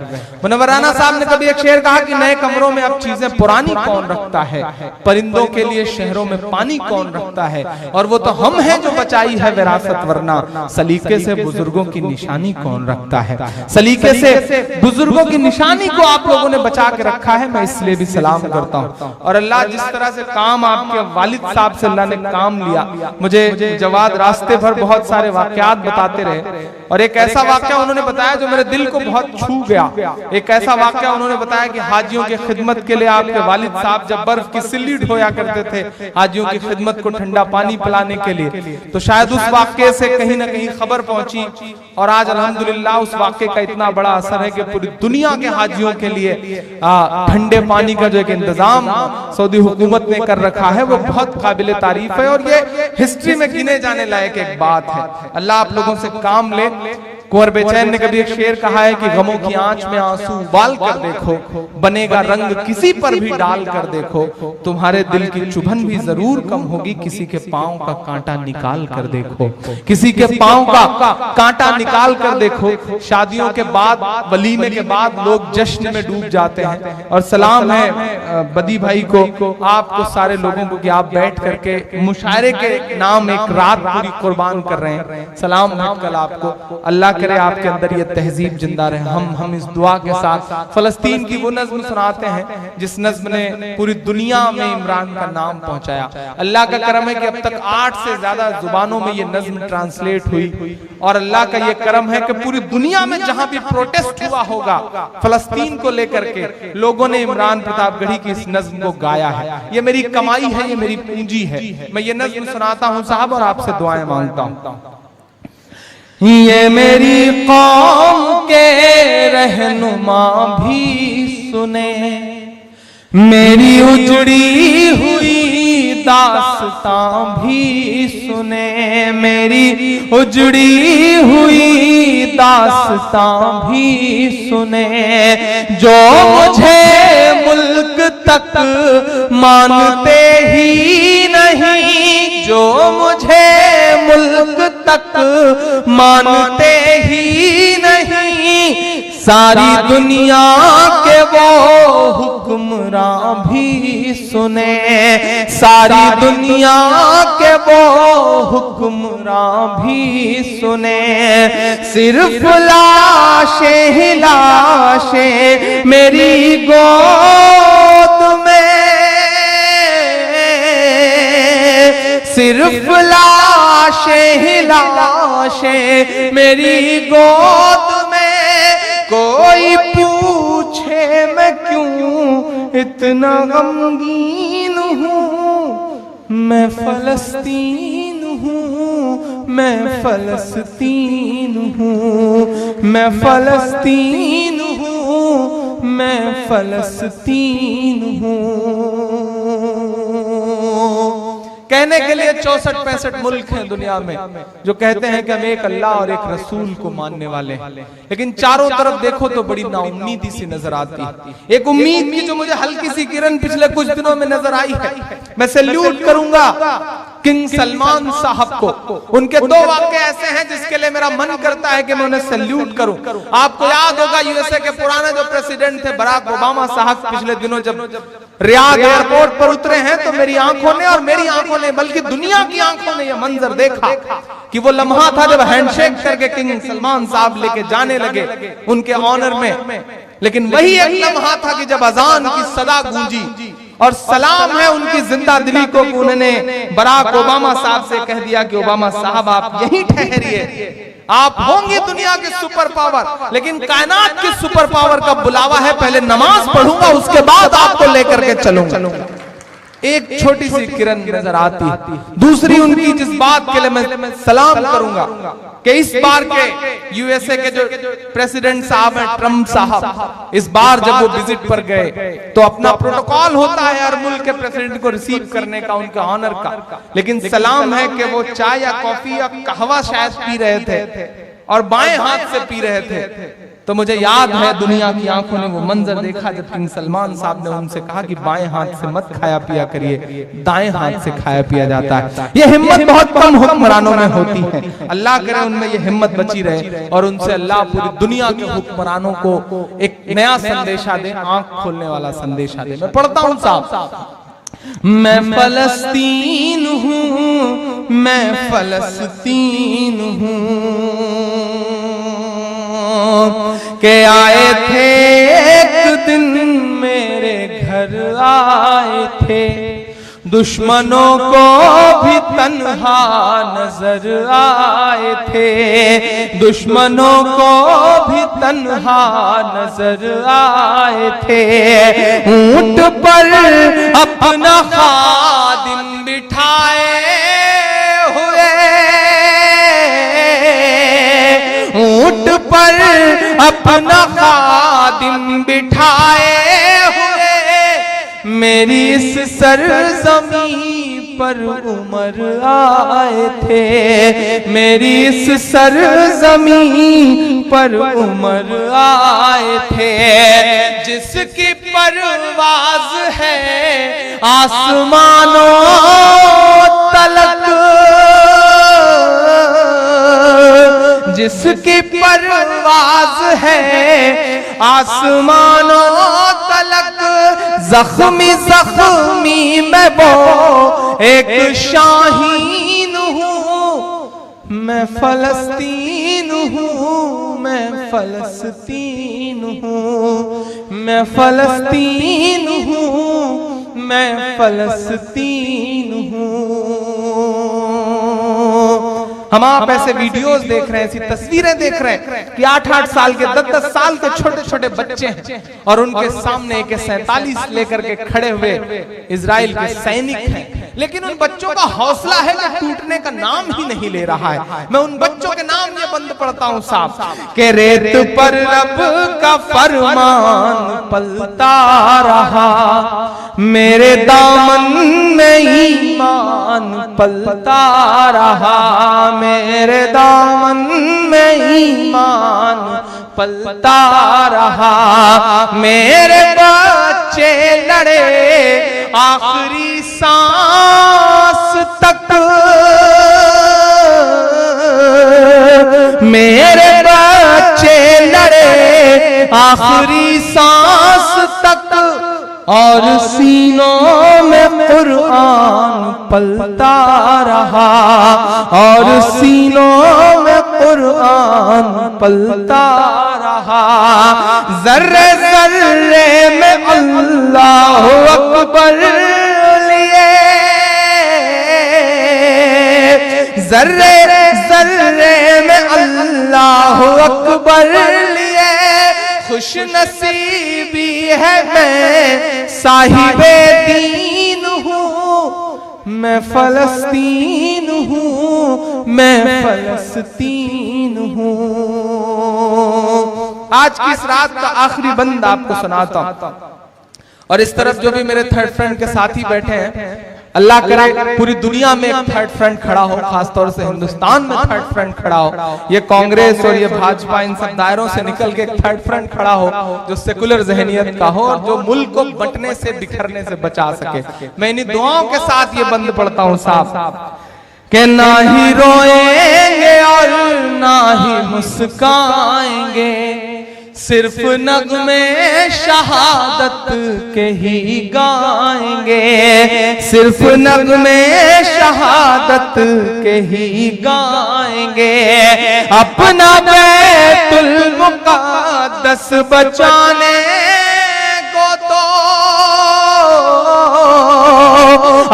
मुनव्वर राना साहब ने कभी एक शेर कहा कि नए कमरों में अब चीजें पुरानी कौन रखता है, परिंदों के लिए शहरों में पानी कौन रखता है, और वो तो हम हैं जो बचाई है विरासत, वरना सलीके से बुजुर्गों की निशानी कौन रखता है। सलीके से बुजुर्गों की निशानी को आप लोगों ने बचा के रखा है, मैं इसलिए भी सलाम करता हूं। और अल्लाह जिस तरह से काम आपके वालिद साहब से अल्लाह ने काम लिया, मुझे जवाद रास्ते भर बहुत सारे वाकयात बताते रहे, और एक ऐसा वाकया उन्होंने बताया जो मेरे दिल को बहुत छू गया। एक ऐसा वाकया उन्होंने बताया कि हाजियों की खिदमत के लिए आपके वालिद साहब जब बर्फ की सिल्ली ढोया करते थे हाजियों की खिदमत को ठंडा पानी पिलाने के लिए, तो शायद उस वाकये से कहीं ना कहीं खबर पहुंची, और आज अल्हम्दुलिल्लाह उस वाकये का इतना बड़ा असर है कि पूरी दुनिया के हाजियों के लिए ठंडे पानी का जो एक इंतजाम सऊदी हुकूमत ने कर रखा है वो बहुत काबिल तारीफ है, और ये हिस्ट्री में गिने जाने लायक एक बात है। अल्लाह आप लोगों से काम ले। कुंवर बेचैन ने कभी एक शेर कहा है कि गमों की आंच में आंसू उबाल कर देखो, बनेगा रंग किसी पर भी डाल कर देखो, तुम्हारे दिल की चुभन भी जरूर कम होगी, किसी के पांव का कांटा निकाल कर देखो, किसी के पांव का कांटा निकाल कर देखो। शादियों के बाद, वलीमे के बाद लोग जश्न में डूब जाते हैं, और सलाम है बदी भाई को, आपको सारे लोगों को कि आप बैठ करके मुशायरे के नाम एक रात पूरी कुर्बान कर रहे हैं। सलाम है कल आपको, अल्लाह करे आपके अंदर ये तहजीब जिंदा रहे। हम इस दुआ के साथ फलस्तीन की वो नज्म सुनाते हैं जिस नज्म ने पूरी दुनिया में इमरान का नाम पहुंचाया। अल्लाह का करम है कि अब तक 8 से ज्यादा जुबानों में ये नज्म ट्रांसलेट हुई, और अल्लाह का ये करम है कि पूरी दुनिया में जहां भी प्रोटेस्ट हुआ होगा फलस्तीन को लेकर के, लोगों ने इमरान प्रतापगढ़ी की इस नज्म को गाया है। ये मेरी कमाई है, ये मेरी पूंजी है। मैं ये नज्म सुनाता हूं साहब, और आपसे दुआएं मांगता हूं। ये मेरी कौम के रहनुमा भी सुने, मेरी उजड़ी हुई दास्तां भी सुने, मेरी उजड़ी हुई दास्तां भी सुने। जो मुझे मुल्क तक मानते ही नहीं, जो मुझे मुल्क तक मानते ही नहीं, सारी दुनिया के वो हुक्मरां भी सुने, सारी दुनिया के वो हुक्मरां भी सुने। सिर्फ लाशें ही लाशें मेरी गोद में, सिर्फ लाशें ही लाशें मेरी गोद में। कोई पूछे मैं क्यों इतना गमगीन हूँ, मैं फलस्तीन हूँ, मैं फलस्तीन हूँ, मैं फलस्तीन हूँ, मैं फलस्तीन हूँ। कहने के लिए 64-65 मुल्क हैं दुनिया में जो कहते हैं कि हम एक अल्लाह और एक रसूल को मानने वाले हैं, लेकिन चारों तरफ देखो तो बड़ी नाउम्मीदी सी नजर आती। एक उम्मीद की जो मुझे हल्की सी किरण पिछले कुछ दिनों में नजर आई है। मैं सैल्यूट करूंगा किंग सलमान साहब को। उनके दो वाक्य ऐसे हैं जिसके लिए मेरा मन करता है कि मैं उन्हें सैल्यूट करूं। आपको याद होगा यूएसए के पुराने जो प्रेसिडेंट थे बराक ओबामा साहब, पिछले दिनों जब रियाद एयरपोर्ट पर उतरे हैं तो मेरी आंखों ने, और मेरी आंखों ने बल्कि दुनिया की आंखों ने यह मंजर देखा कि वो लम्हा था जब हैंडशेक करके किंग सलमान साहब लेके जाने लगे उनके ऑनर में। लेकिन वही एक लम्हा था कि जब अजान की सदा गूंजी और सलाम है उनकी जिंदा दिली को, उन्होंने बराक ओबामा साहब से कह दिया कि ओबामा साहब आप यहीं ठहरिए, आप होंगे दुनिया के सुपर पावर, लेकिन कायनात के सुपर पावर का बुलावा है, पहले नमाज पढ़ूंगा उसके बाद आपको लेकर के चलूंगा। एक छोटी सी किरण नजर आती। दूसरी उनकी जिस बात के लिए मैं सलाम करूंगा कि इस बार के यूएसए के जो प्रेसिडेंट साहब हैं ट्रम्प साहब, इस बार जब वो विजिट पर गए तो अपना प्रोटोकॉल होता है हर मुल्क के प्रेसिडेंट को रिसीव करने का, उनके ऑनर का, लेकिन सलाम है कि वो चाय या कॉफी या कहवा शायद पी रहे थे और बाएं हाथ से पी रहे थे। तो मुझे याद है दुनिया की आंखों ने वो मंजर देखा जब किंग सलमान साहब ने उनसे कहा कि बाएं हाथ से मत खाया पिया करिए, दाएं हाथ से खाया पिया जाता है। ये हिम्मत बहुत कम हुक्मरानों में होती है। अल्लाह करे उनमें ये हिम्मत बची रहे और उनसे अल्लाह पूरी दुनिया के हुक्मरानों को एक नया संदेशा दे, आंख खोलने वाला संदेशा दे। मैं पढ़ता हूँ साहब, मैं फलस्तीन हूँ, मैं फलस्तीन हूँ के आए थे एक दिन मेरे घर आए थे, दुश्मनों को भी तन्हा नजर आए थे, दुश्मनों को भी तन्हा नजर आए थे। ऊंट पर अपना खादिम बिठाए हुए, ऊंट पर अपना खादिम बिठाए हुए, मेरी इस सरजमी पर उमर आए थे, मेरी इस सरजमी पर उमर आए थे। जिसकी परवाज है आसमानों तलक, जिसकी परवाज है आसमानों तलक, जख्मी जख्मी मैं वो एक शाहीन हूँ, मैं फलस्तीन हूँ, मैं फलस्तीन हूँ, मैं फलस्तीन हूँ, मैं फलस्तीन हूँ। हम आप ऐसे वीडियोस देख रहे हैं, ऐसी तस्वीरें देख रहे हैं कि 8-8 साल के 10-10 साल के छोटे छोटे बच्चे हैं और उनके सामने AK-47 लेकर के खड़े हुए इजराइल के सैनिक हैं लेकिन उन बच्चों का हौसला है कि टूटने का नाम ही नहीं ले रहा है। मैं उन बच्चों के नाम ये बंद पढ़ता हूं साहब कि रेत पर रब का फरमान पलता रहा, मेरे दामन में ईमान पलता रहा, मेरे दामन में ईमान पलता रहा, मेरे बच्चे लड़े आखिरी सांस तक, मेरे बच्चे लड़े आखिरी सांस तक, और सीनों में कुरान पलता रहा, और सीनों में कुरान पलता रहा, जर्रे जर्रे में अल्लाह अकबर लिए, जर्रे जर्रे में अल्लाह अकबर लिए, खुश नसीबी है मैं साहिबे दीन हूँ, मैं फलस्तीन हूँ, मैं फलस्तीन हूँ। आज की इस रात का आखिरी बंद आपको सुनाता हूं, और इस तरफ जो भी मेरे थर्ड फ्रेंड के साथी बैठे हैं, अल्लाह करे पूरी दुनिया में एक थर्ड फ्रंट खड़ा हो, खासतौर से हिंदुस्तान में थर्ड फ्रंट खड़ा हो। ये कांग्रेस और ये भाजपा इन सब दायरों से निकल के एक थर्ड फ्रंट खड़ा हो जो सेकुलर जहनियत का हो और जो मुल्क को बंटने से बिखरने से बचा सके। मैं इन्हीं दुआओं के साथ ये बंद पढ़ता हूँ साहब कि ना ही रोएंगे और ना ही मुस्काएंगे, सिर्फ नगमे शहादत के ही गाएंगे, सिर्फ नगमे शहादत के ही गाएंगे, अपना बैतुल मुक़द्दस बचाने को तो,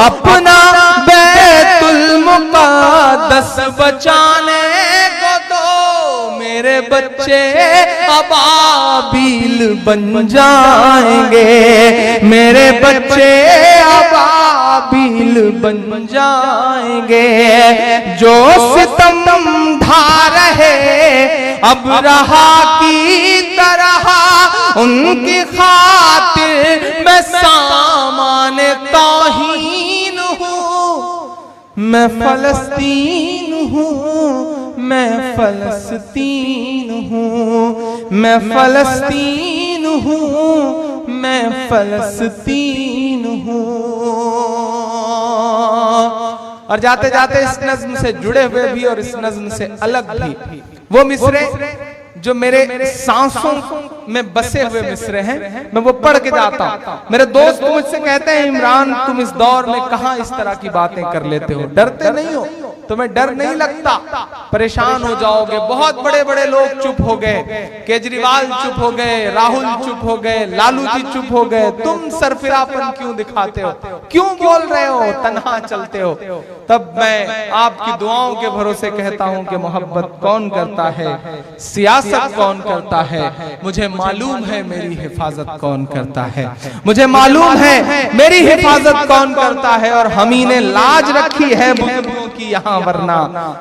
अपना बैतुल मुक़द्दस बचाने को तो मेरे बच्चे अबाबिल बन जाएंगे, मेरे बच्चे अबाबिल बन जाएंगे, जो सितम ढा रहे अब रहा की तरह, उनकी खातिर मैं सामाने तौहीन हूँ, मैं फलस्तीन हूँ, मैं फलस्तीन हूँ, मैं फलस्तीन हूँ, मैं फलस्तीन हूँ। और जाते जाते इस नज्म से जुड़े हुए भी और इस नज्म से अलग भी वो मिसरे जो मेरे सांसों में बसे हुए मिसरे हैं, मैं वो पढ़ के जाता हूं। मेरे दोस्त मुझसे कहते हैं इमरान तुम इस दौर में कहां इस तरह की बातें कर लेते हो, डरते नहीं हो? तुम्हें डर नहीं लगता? परेशान हो जाओगे। बहुत बड़े बड़े लोग चुप हो गए, केजरीवाल चुप हो गए, राहुल चुप हो गए, लालू जी चुप हो गए, तुम सरफिरापन क्यों दिखाते हो, क्यों बोल रहे हो, तन्हा चलते हो? तब मैं आपकी दुआओं के भरोसे कहता हूं कि मोहब्बत कौन करता है, सियासत कौन करता है, मुझे मालूम है मेरी हिफाजत कौन करता है, मुझे मालूम है मेरी हिफाजत कौन करता है। और हम ही ने लाज रखी है बुजुर्गों की यहाँ, वरना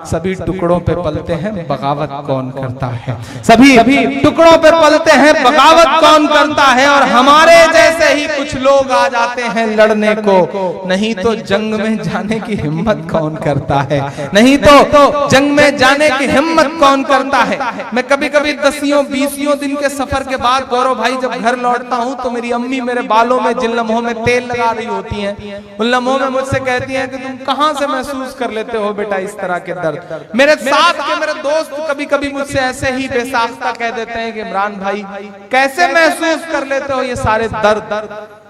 सभी टुकड़ों पे पलते हैं, बगावत कौन करता है, सभी टुकड़ों पे पलते हैं, बगावत कौन करता है। और हमारे जैसे ही कुछ लोग आ जाते हैं लड़ने को, नहीं तो जंग में जाने की हिम्मत कौन करता है, नहीं तो जंग में जाने की हिम्मत कौन करता है। मैं कभी कभी 10-20 दिन के सफर के बाद गौरव भाई जब घर लौटता हूँ तो मेरी अम्मी मेरे बालों में जिन लम्हों में तेल लगा रही होती हैं, उन लम्हों में मुझसे कहती हैं कि तुम कहां से महसूस कर लेते हो बेटा इस तरह के दर्द। मेरे साथ के मेरे दोस्त कभी कभी मुझसे ऐसे ही बेसाख्ता कह देते हैं कि इमरान भाई कैसे महसूस कर लेते हो ये सारे दर्द,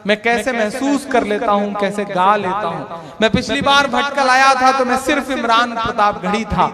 मैं कैसे महसूस कर लेता हूँ, कैसे गा लेता हूँ। मैं पिछली बार भटकल आया था तो मैं सिर्फ इमरान प्रतापगढ़ी था,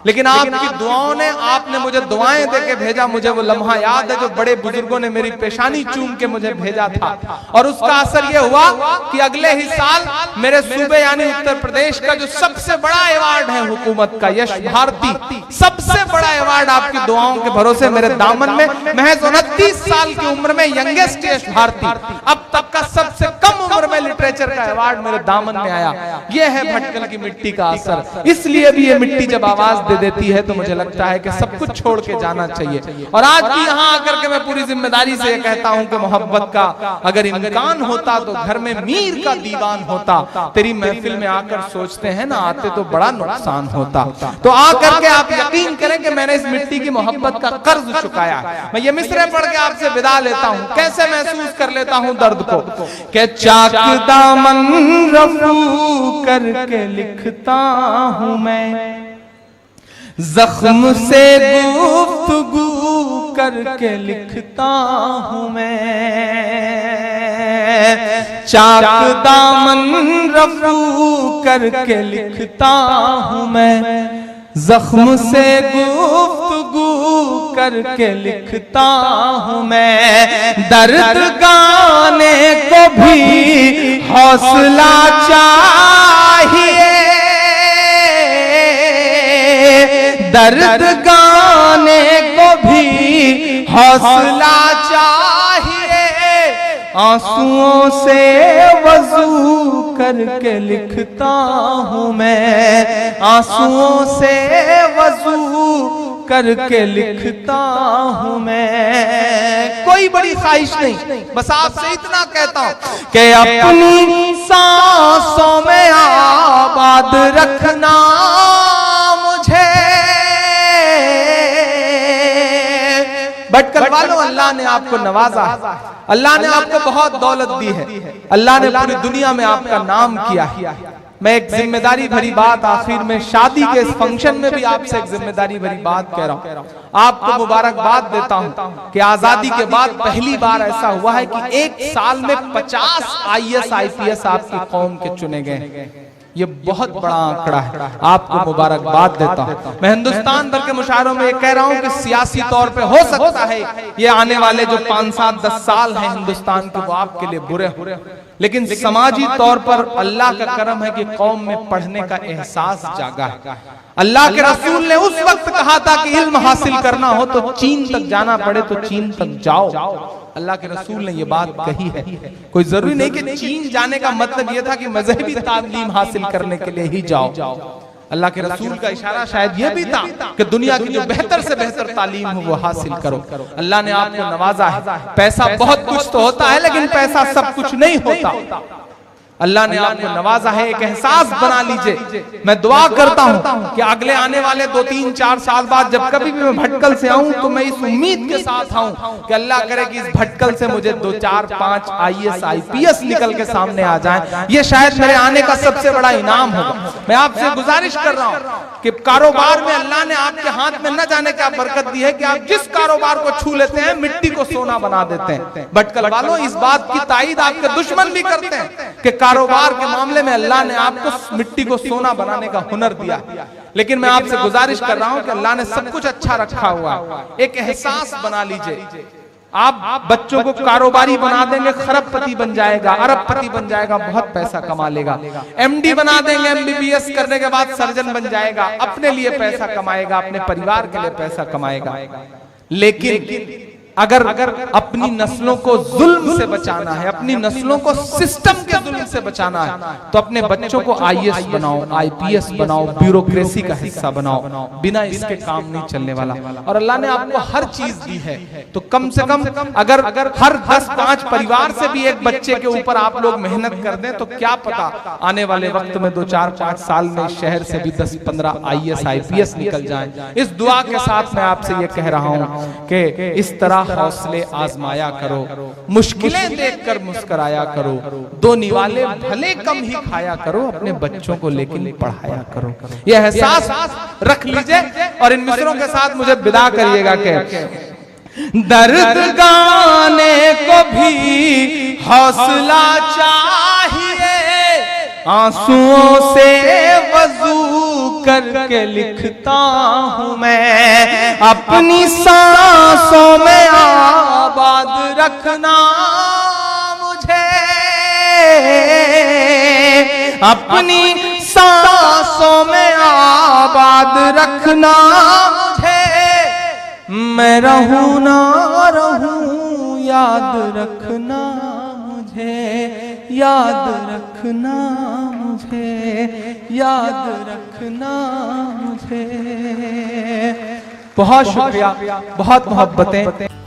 लेकिन आपकी दुआओं ने, आपने मुझे दुआएं देके भेजा। मुझे वो लम्हा याद है जो बड़े बुजुर्गों ने मेरी पेशानी चूम के मुझे भेजा था, और उसका असर ये हुआ कि अगले ही साल मेरे सूबे यानी उत्तर प्रदेश का जो सबसे बड़ा अवार्ड है हुकूमत का, यश भारती, सबसे बड़ा अवार्ड आपकी दुआओं के भरोसे मेरे दामन में, महज 29 साल की उम्र में यंगेस्ट यश भारती, अब तक का सबसे कम उम्र में लिटरेचर का अवार्ड मेरे दामन में आया। यह है भटकल की मिट्टी का असर। इसलिए भी ये मिट्टी जब आवाज दे देती है तो मुझे लगता है कि सब कुछ छोड़ के जाना चाहिए। और आज भी यहाँ आकर के मैं पूरी जिम्मेदारी से कहता हूँ कि मोहब्बत का अगर इम्कान होता तो घर में मीर का दीवान होता। तेरी महफिल में आकर सोचते हैं ना आते तो बड़ा नुकसान होता। तो आकर के आप यकीन करें कि मैंने इस मिट्टी की मोहब्बत का कर्ज चुकाया। मैं ये मिसरे पढ़ के आपसे विदा लेता हूँ। कैसे महसूस कर लेता हूँ दर्द को कि चाक दामन रफू करके लिखता हूँ मैं, जख्म से गुफ्तगू करके लिखता हूँ मैं। चाक दामन रफू करके लिखता हूँ मैं, जख्म से गुफ्तगू करके लिखता हूँ मैं। दर्द गाने को भी हौसला चाहिए, दर्द गाने को भी हौसला चाहिए। आंसुओं से वजू करके लिखता हूँ मैं, आंसुओं से वजू करके लिखता हूँ मैं। कोई बड़ी ख्वाहिश नहीं, बस आपसे इतना कहता हूँ कि अपनी सांसों में आबाद रखना मुझे। भटकल वालों, अल्लाह ने आपको नवाजा है, अल्लाह ने आपको बहुत दौलत दी है, अल्लाह ने पूरी दुनिया में आपका नाम किया है। मैं एक जिम्मेदारी भरी बात आखिर में शादी के इस फंक्शन में भी आपसे एक जिम्मेदारी भरी बात कह रहा हूँ। आपको मुबारकबाद देता हूँ कि आजादी के बाद पहली बार ऐसा हुआ है कि एक साल में 50 IAS IPS आपकी कौम के चुने गए। ये बहुत बड़ा आंकड़ा है, आपको मुबारकबाद देता हूँ। मैं हिंदुस्तान भर के मुशायरों में ये कह रहा हूँ कि सियासी तौर पे हो सकता है ये आने वाले जो 5, 7, 10 साल हैं हिंदुस्तान के वो आपके लिए बुरे हो, लेकिन समाजी तौर पर अल्लाह का करम है कि कौम में पढ़ने का एहसास जागा है। अल्लाह के रसूल ने उस वक्त कहा था कि इल्म हासिल करना हो तो चीन तक जाना पड़े तो चीन तक जाओ। अल्लाह के रसूल ने ये बात कही है। कोई जरूरी नहीं कि चीन जाने का मतलब ये था कि मजहबी तालीम हासिल करने के लिए ही जाओ। अल्लाह के रसूल का इशारा शायद ये भी था कि दुनिया की जो बेहतर से बेहतर तालीम हो वो हासिल करो। अल्लाह ने आपको नवाजा है। पैसा बहुत कुछ तो होता है लेकिन पैसा सब कुछ नहीं होता। अल्लाह ने आपको नवाजा है, एक एहसास बना लीजिए। मैं दुआ करता हूं कि अगले आने वाले 2, 3, 4 साल बाद जब कभी भी मैं भटकल से आऊं तो मैं इस उम्मीद के साथ आऊं कि अल्लाह करे कि इस भटकल से मुझे 2, 4, 5 IAS IPS निकल के सामने आ जाएं। ये शायद मेरे आने का सबसे बड़ा इनाम होगा। मैं आपसे गुजारिश कर रहा हूं कि कारोबार में अल्लाह ने आपके हाथ में न जाने क्या बरकत दी है कि आप जिस कारोबार को छू लेते हैं मिट्टी को सोना बना देते हैं। भटकल वालों, इस बात की तायीद आपके दुश्मन भी करते हैं कि कारोबार के मामले में अल्लाह ने आपको मिट्टी को सोना बनाने का हुनर दिया। लेकिन मैं आपसे गुजारिश कर रहा हूं कि अल्लाह ने सब कुछ अच्छा रखा हुआ है। एक एहसास बना लीजिए। आप बच्चों को कारोबारी बना देंगे, खरबपति बन जाएगा, अरबपति बन जाएगा, बहुत पैसा कमा लेगा। MD बना देंगे, MBBS करने के बाद सर्जन बन जाएगा, अपने लिए पैसा कमाएगा, अपने परिवार के लिए पैसा कमाएगा। लेकिन अगर अपनी नस्लों को जुल्म से बचाना है, अपनी नस्लों को सिस्टम के जुल्म से बचाना है तो अपने बच्चों को IAS बनाओ, IPS बनाओ, ब्यूरोक्रेसी का हिस्सा बनाओ। बिना इसके काम नहीं चलने वाला। और अल्लाह ने आपको हर चीज दी है तो कम से कम अगर हर 10-5 परिवार से भी एक बच्चे के ऊपर आप लोग मेहनत कर दें तो क्या पता आने वाले वक्त में 2, 4, 5 साल में शहर से भी 10-15 IAS IPS निकल जाए। इस दुआ के साथ मैं आपसे ये कह रहा हूं कि इस तरह हौसले आजमाया करो, मुश्किलें देखकर मुस्कुराया करो, 2 निवाले भले कम ही खाया करो, अपने बच्चों को लेकिन पढ़ाया करो। यह एहसास रख लीजिए और इन मिसरों के साथ मुझे विदा करिएगा कि दर्द गाने को भी हौसला चाहिए, आंसुओं से वजू करके लिखता हूँ मैं, अपनी सांसों में आबाद रखना मुझे, अपनी सांसों में आबाद रखना मुझे, मैं रहूं ना रहूं याद रखना मुझे। मुझे, याद रखना मुझे, याद रखना मुझे। बहुत शुक्रिया, बहुत मोहब्बतें।